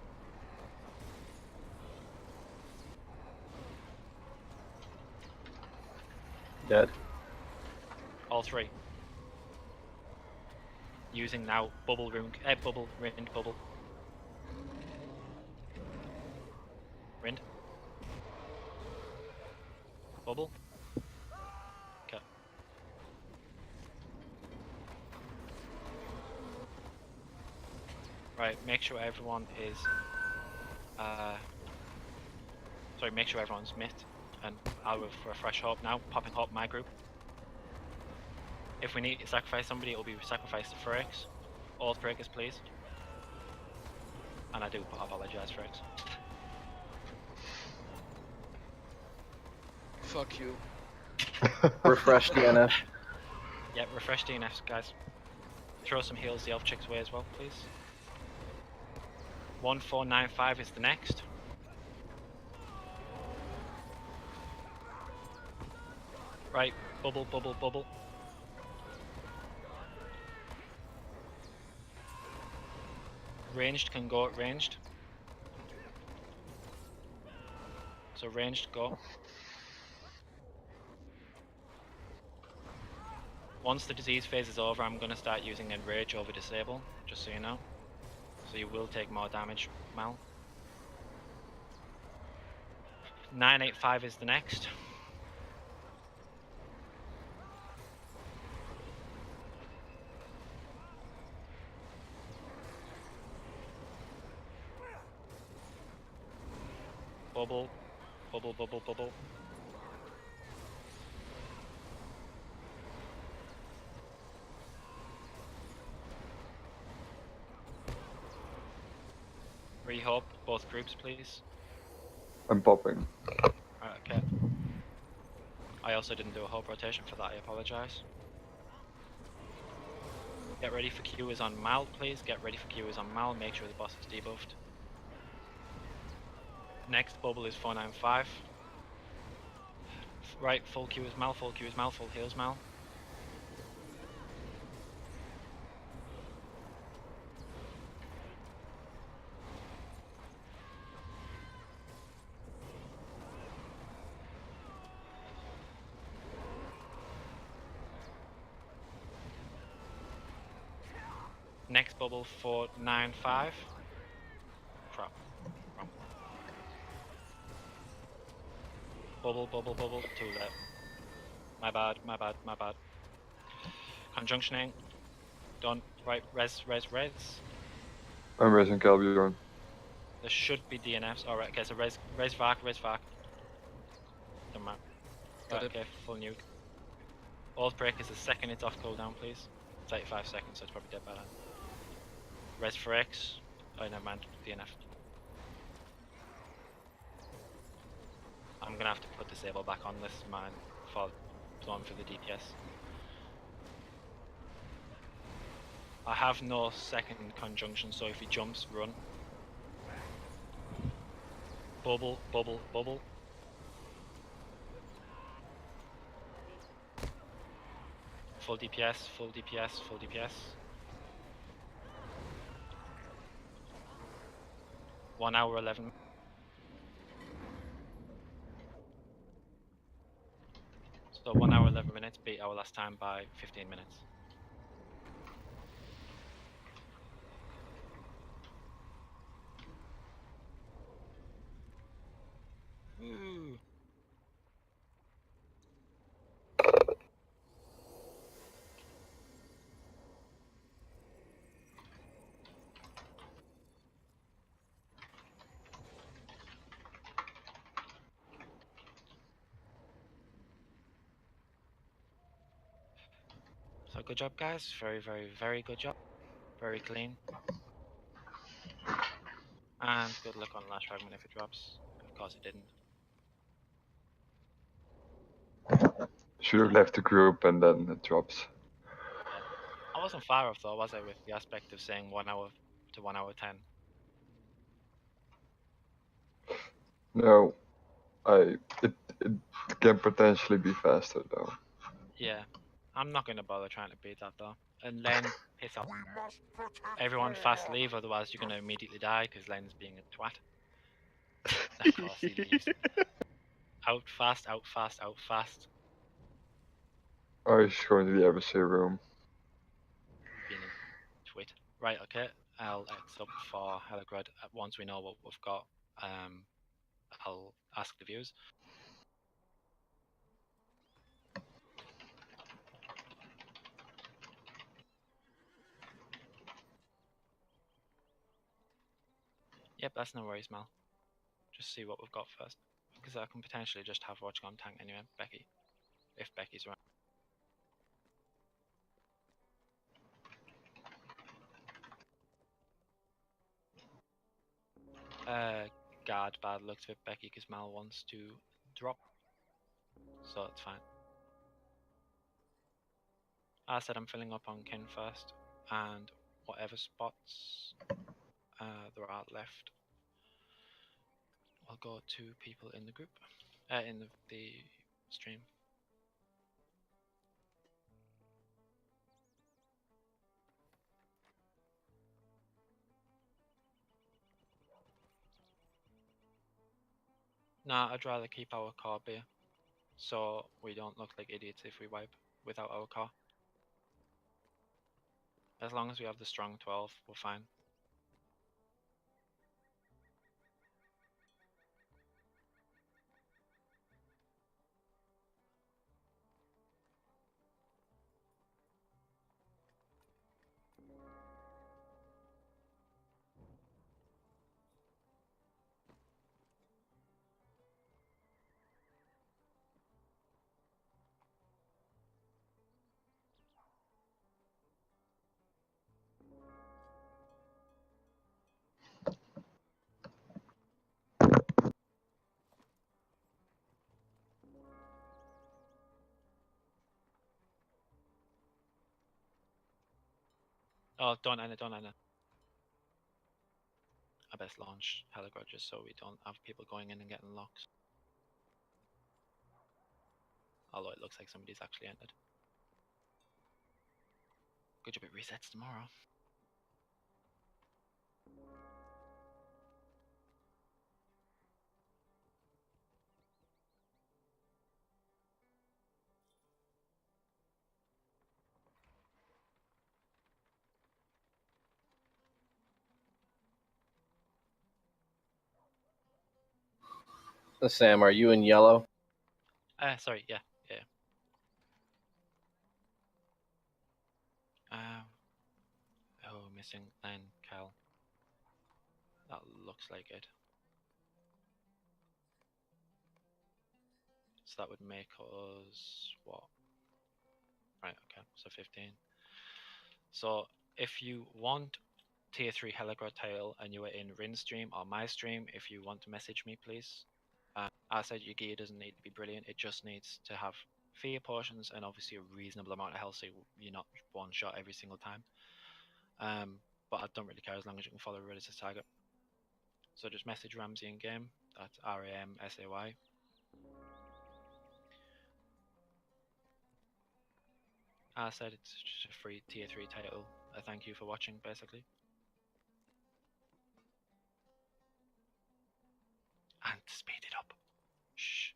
S4: Dead.
S2: All 3. Using now bubble room, bubble, rind, bubble. Rind. Bubble. Okay. Right, make sure everyone is sorry, make sure everyone's miffed, and I'll refresh hope now, popping hope my group. If we need to sacrifice somebody, it will be sacrificed to Ferrex. All breakers, please. And I do apologise, Ferrex.
S8: Fuck you.
S4: Refresh DNF.
S2: Yep, refresh DNFs, guys. Throw some heals the elf chick's way as well, please. 1495 is the next. Right, bubble, bubble, bubble. Ranged can go at ranged. So ranged, go. Once the disease phase is over, I'm going to start using Enrage over Disable, just so you know. So you will take more damage, Mal. 985 is the next. Bubble, bubble, bubble, bubble. Rehope, both groups, please.
S5: I'm popping.
S2: Right, okay. I also didn't do a hope rotation for that, I apologise. Get ready for Qs on Mal, please. Get ready for Qs on Mal, make sure the boss is debuffed. Next bubble is 495. Right, full Q is Mal, full Q is Mal, full heals Mal. Next bubble 495. Crap. Wrong. Bubble, bubble, bubble, 2 left. My bad, my bad, my bad. Conjunctioning. Done. Right, res.
S5: I'm raising Calbjorn.
S2: There should be DNFs. Alright, okay, so res vac. Don't matter. Right, okay, full nuke. Oath break is the second it's off cooldown, please. 35 seconds, so it's probably dead by then. Res for X. Oh, never mind. DNF. I'm gonna have to put disable back on this man for going for the DPS. I have no second conjunction, so if he jumps, run. Bubble, bubble, bubble. Full DPS, full DPS, full DPS. 1 hour 11. So 1 hour 11 minutes beat our last time by 15 minutes. Ooh. So good job, guys. Very, very, very good job. Very clean. And good luck on last fragment if it drops. Of course it didn't.
S5: Should have left the group and then it drops.
S2: Yeah. I wasn't far off though, was I, with the aspect of saying 1 hour to 1 hour 10?
S5: No, it can potentially be faster though.
S2: Yeah. I'm not going to bother trying to beat that though. And Len, piss off. Everyone fast leave, otherwise you're going to immediately die because Len's being a twat. Of course he leaves. Out fast, out fast, out fast.
S5: Oh, he's going to the embassy room.
S2: Being a twit. Right, okay. I'll X up for Heligrad. Once we know what we've got, I'll ask the viewers. Yep, that's no worries, Mal. Just see what we've got first. Because I can potentially just have Watchcom tank anyway, Becky. If Becky's around. Guard bad looks with Becky because Mal wants to drop. So it's fine. I said I'm filling up on Kin first, and whatever spots there are left, I'll go to people in the group, in the stream. Nah, I'd rather keep our car beer, so we don't look like idiots if we wipe without our car. As long as we have the strong 12, we're fine. Oh, don't end it, don't end it. I best launch Heligrad just so we don't have people going in and getting locks. Although it looks like somebody's actually entered. Good job it resets tomorrow.
S4: So Sam, are you in yellow?
S2: Sorry, yeah. Oh, missing Len, Cal. That looks like it. So that would make us what? Right, okay, so 15. So if you want tier 3 Heligrad tail and you are in Rin stream or my stream, if you want to message me, please. I said your gear doesn't need to be brilliant, it just needs to have fear potions and obviously a reasonable amount of health so you're not one shot every single time. But I don't really care as long as you can follow Reddit's target. So just message Ramsey in game, that's RAMSAY. I said it's just a free tier 3 title. I thank you for watching, basically. And speed it up. Shh.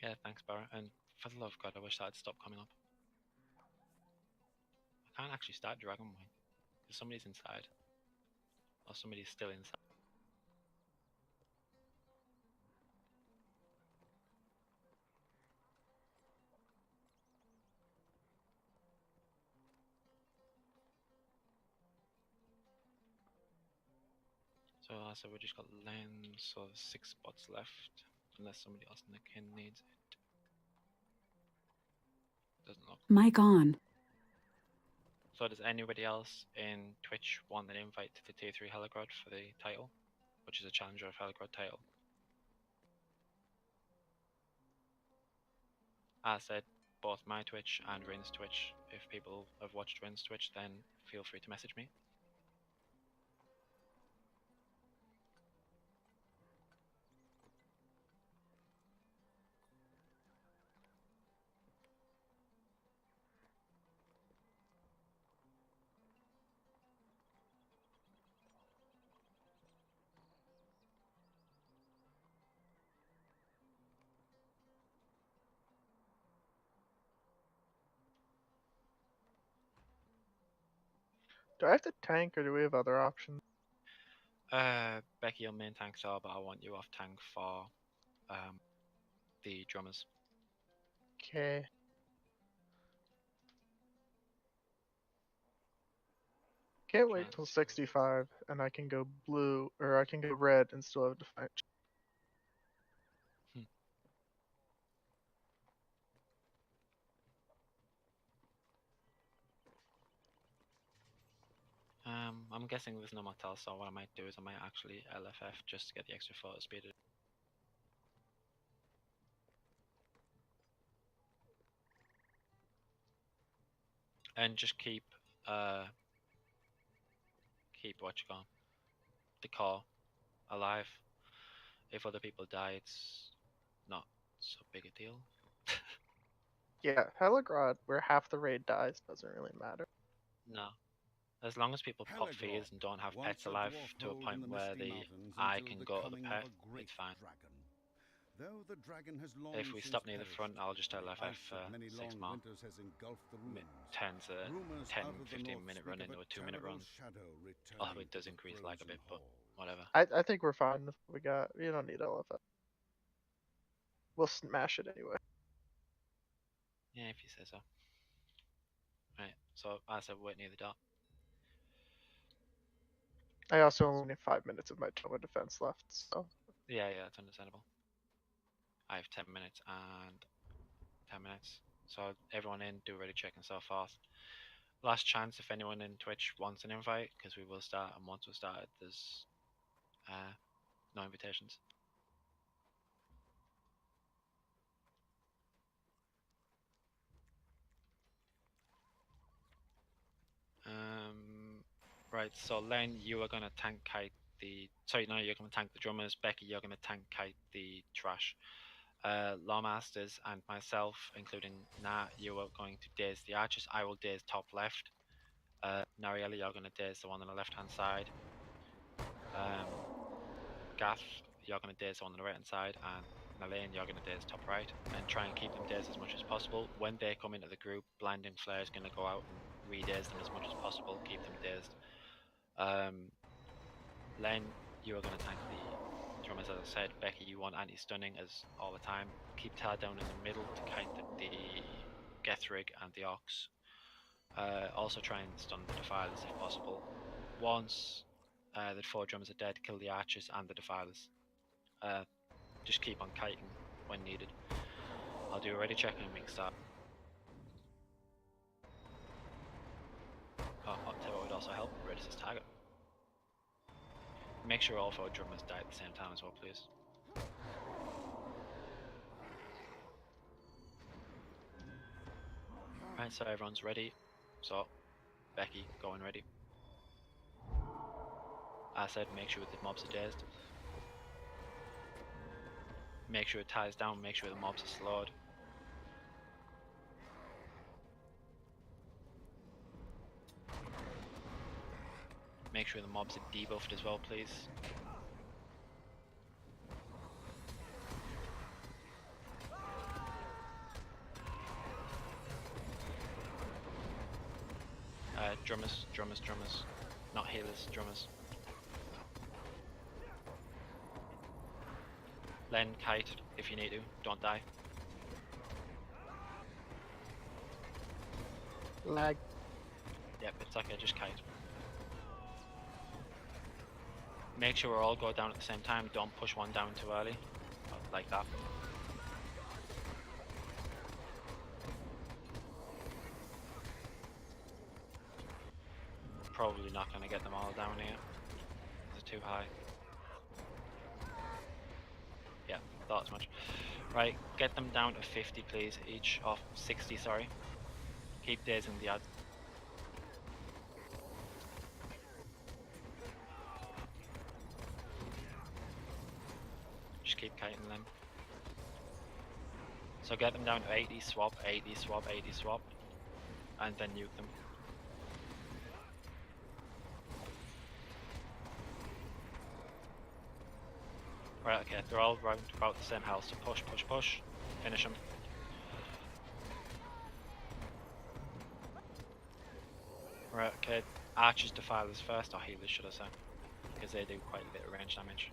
S2: Yeah, thanks, Barra. And for the love of God, I wish that had stopped coming up. I can't actually start Dragon Wing. Because somebody's inside. Or somebody's still inside. So we just got Len, so there's 6 spots left. Unless somebody else in the kin needs it. Doesn't look.
S11: Mic on.
S2: So does anybody else in Twitch want an invite to the Tier 3 Heligrod for the title? Which is a Challenger of Heligrod title. As I said, both my Twitch and Rin's Twitch. If people have watched Rin's Twitch, then feel free to message me.
S1: Do I have to tank or do we have other options?
S2: Becky, your main tanks are, but I want you off tank for the drummers.
S1: Okay. Can't wait till 65 and I can go blue, or I can go red and still have defense.
S2: I'm guessing there's no motel, so what I might do is I might actually LFF just to get the extra photo speed. And just keep what you call the core alive. If other people die, it's not so big a deal.
S1: Yeah, Heligrod, where half the raid dies, doesn't really matter.
S2: No. As long as people pop fears and don't have pets alive to a point where the eye can go to the pet, it's fine. If we stop near the front, I'll just LFF 6 more. Turns a 10-15 minute run into a 2-minute run. Although it does increase lag a bit, but whatever.
S1: I think we're fine with what we got. You don't need LFF. We'll smash it anyway.
S2: Yeah, if you say so. Right, so as I said, wait near the dot.
S1: I also only have 5 minutes of my total defense left, so.
S2: Yeah, that's understandable. I have 10 minutes and 10 minutes. So everyone in, do ready check and so forth. Last chance if anyone in Twitch wants an invite, because we will start, and once we're started, there's no invitations. Right, so Len, you are gonna tank kite the. Sorry, no, you're gonna tank the drummers. Becky, you're gonna tank kite the trash. Lawmasters and myself, including Nat, you are going to daze the archers. I will daze top left. Nariella, you're gonna daze the one on the left hand side. Gath, you're gonna daze the one on the right hand side, and Nalaine, you're gonna daze top right, and try and keep them dazed as much as possible. When they come into the group, blinding flare is gonna go out and re-daze them as much as possible, keep them dazed. Len, you are going to tank the drummers, as I said. Becky, you want anti-stunning as all the time. Keep Tar down in the middle to kite the Gethrig and the Ox. Also try and stun the Defilers if possible. Once the 4 drummers are dead, kill the Archers and the Defilers. Just keep on kiting when needed. I'll do a ready check and we can start. I'll tell you what would also help, ready as target. Make sure all 4 drummers die at the same time as well, please. Right, so everyone's ready. So, Becky, going ready. As I said, make sure the mobs are dazed. Make sure it ties down, make sure the mobs are slowed. Make sure the mobs are debuffed as well, please. Drummers. Not healers, drummers. Len, kite if you need to, don't die.
S1: Lag.
S2: Yep, it's okay, just kite. Make sure we all go down at the same time. Don't push one down too early, like that. Probably not going to get them all down here. They're too high. Yeah, thought as much. Right, get them down to 50 please, each of 60, sorry. Keep dazing the odds. Just keep kiting them. So get them down to 80, swap, 80, swap, 80, swap. And then nuke them. Right, okay, they're all round about the same house, so push, push, push. Finish them. Right, okay, archers defilers first, or healers should I say, because they do quite a bit of range damage.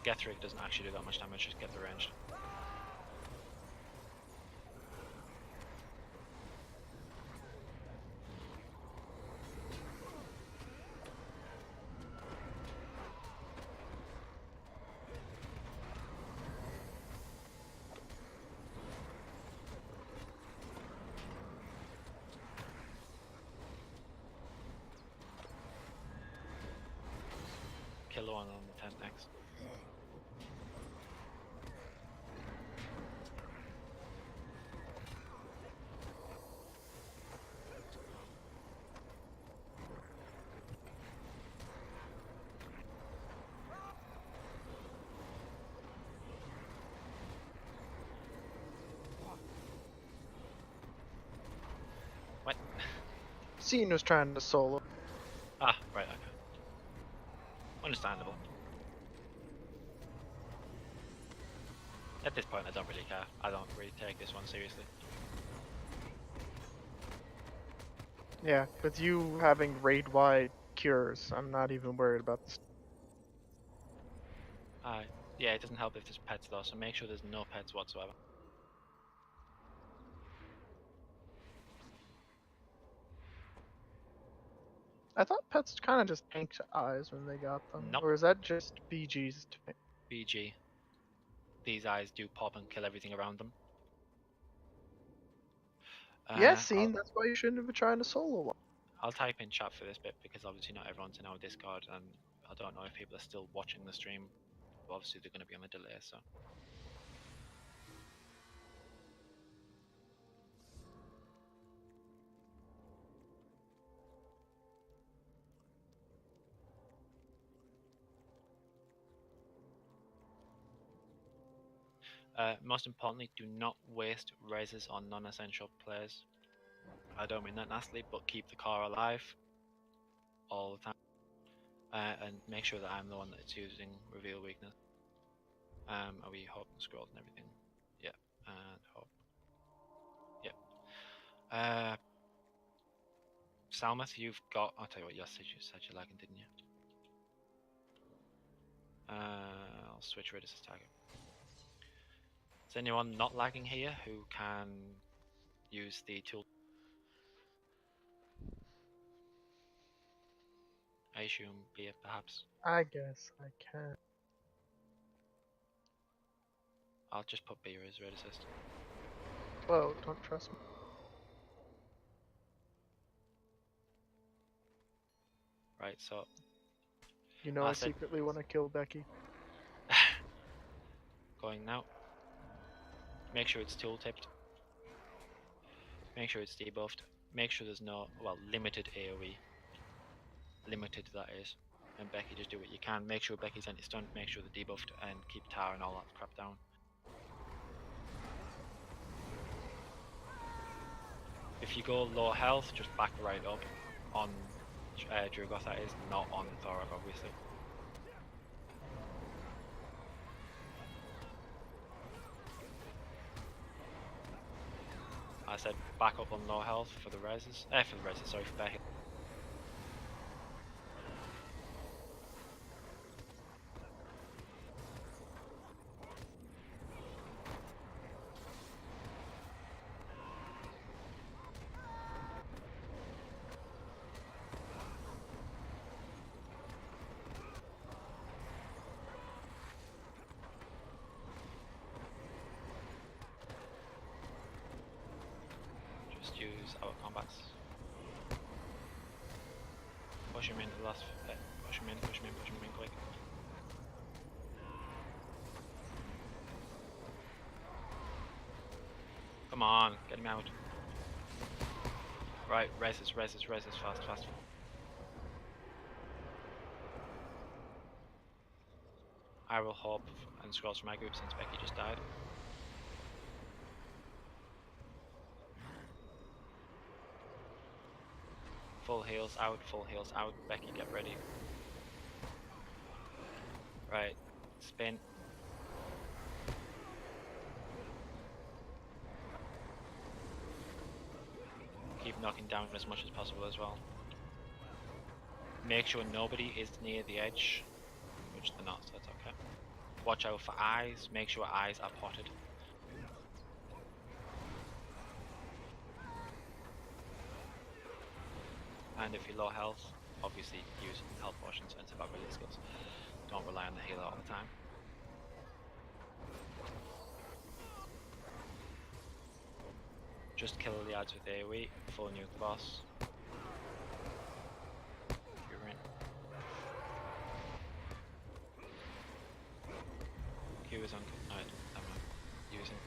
S2: Getherick doesn't actually do that much damage, just get the range. Kill the one on the tent next. What?
S1: Scene was trying to solo.
S2: Ah, right, okay. Understandable. At this point I don't really care. I don't really take this one seriously.
S1: Yeah, with you having raid-wide cures, I'm not even worried about this.
S2: Yeah, it doesn't help if there's pets though, so make sure there's no pets whatsoever.
S1: I thought pets kind of just tanked eyes when they got them.
S2: Nope.
S1: Or is that just BG's?
S2: BG. These eyes do pop and kill everything around them.
S1: Yeah, scene, that's why you shouldn't have been trying to solo one.
S2: I'll type in chat for this bit because obviously not everyone's in our Discord and I don't know if people are still watching the stream. But obviously they're going to be on a delay, so. Most importantly, do not waste raises on non-essential players. I don't mean that nastily, but keep the car alive all the time. And make sure that I'm the one that's using reveal weakness. Are we hope and scrolled and everything? Yeah, and hope. Yeah. Salmeth, you've got. I'll tell you what, you said you're lagging, didn't you? I'll switch rid as target. Is anyone not lagging here who can use the tool? I assume beer, perhaps.
S1: I guess I can.
S2: I'll just put beer as red assist.
S1: Whoa, don't trust me.
S2: Right, so.
S1: You know I secretly want to kill Becky.
S2: Going now. Make sure it's tool tipped. Make sure it's debuffed. Make sure there's no, well, limited AoE. Limited, that is. And Becky, just do what you can. Make sure Becky's anti-stunned, make sure they're debuffed, and keep Tara and all that crap down. If you go low health, just back right up on Drugoth, that is, not on Thorok, obviously. I said back up on low health for the reses. Sorry, for Becky. just use our combats. Push him into the last bit. Push him in quick. Come on, get him out. Right, reses, fast. I will hop and scrolls for my group since Becky just died. Full heals out. Becky, get ready. Right, spin. Keep knocking down as much as possible as well. Make sure nobody is near the edge, which they're not, so that's okay. Watch out for eyes, make sure eyes are potted. And if you're low health, obviously use health potions and survival skills. Don't rely on the healer all the time. Just kill the odds with AoE, full nuke the boss. You're in. Q is on. No, I'm not using.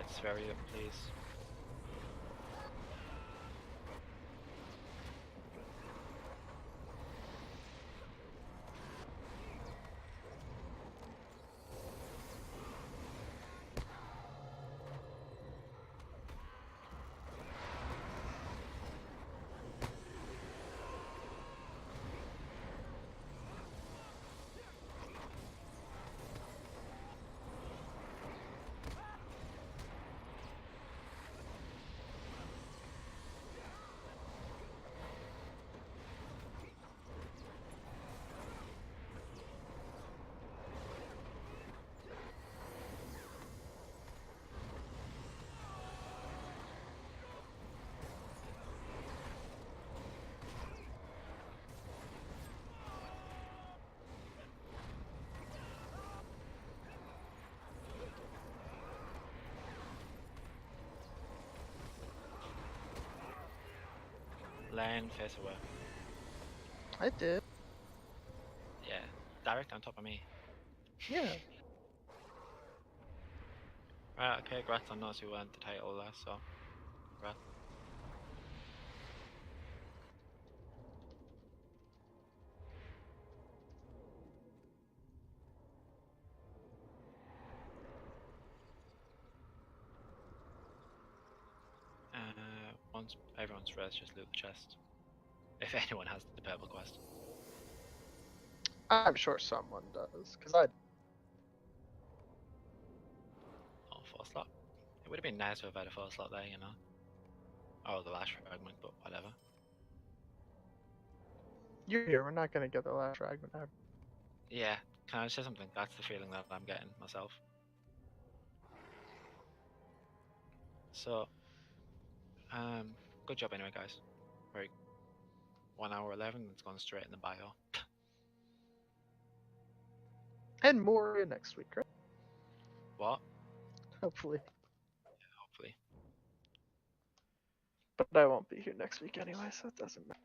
S2: It's very up, please. Lane, face away.
S1: I did.
S2: Yeah, direct on top of me.
S1: Yeah.
S2: Right, okay, congrats on those who earned the title there, so congrats. Once everyone's res, just loot the chest. If anyone has the purple quest.
S1: I'm sure someone does, because I.
S2: Oh, 4 slot. It would have been nice to have had a 4 slot there, you know. Oh, the last fragment, but whatever.
S1: You're here, we're not gonna get the last fragment ever.
S2: Yeah, can I say something? That's the feeling that I'm getting myself. So, good job anyway, guys. Very 1 hour 11, it's gone straight in the bio.
S1: And more next week, right?
S2: What?
S1: Hopefully.
S2: Yeah, hopefully.
S1: But I won't be here next week anyway, so it doesn't matter.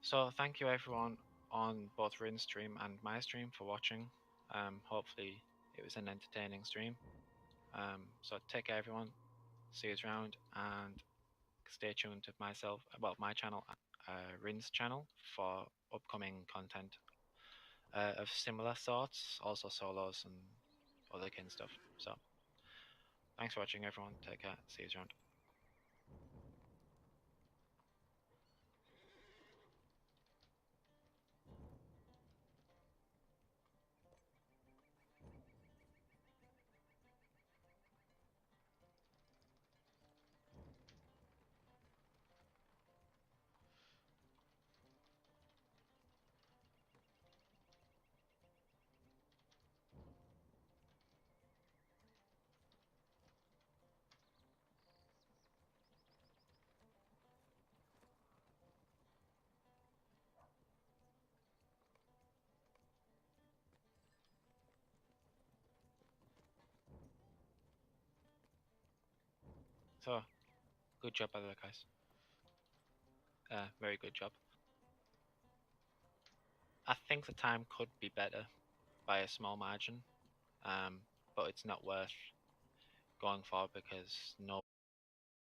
S2: So thank you everyone on both Rin's stream and my stream for watching. Hopefully it was an entertaining stream. So take care everyone. See you around and stay tuned to myself, well, my channel, Rin's channel for upcoming content of similar sorts, also solos and other kind of stuff. So thanks for watching everyone. Take care. See you around. So, good job by the guys. Very good job. I think the time could be better by a small margin, but it's not worth going for because no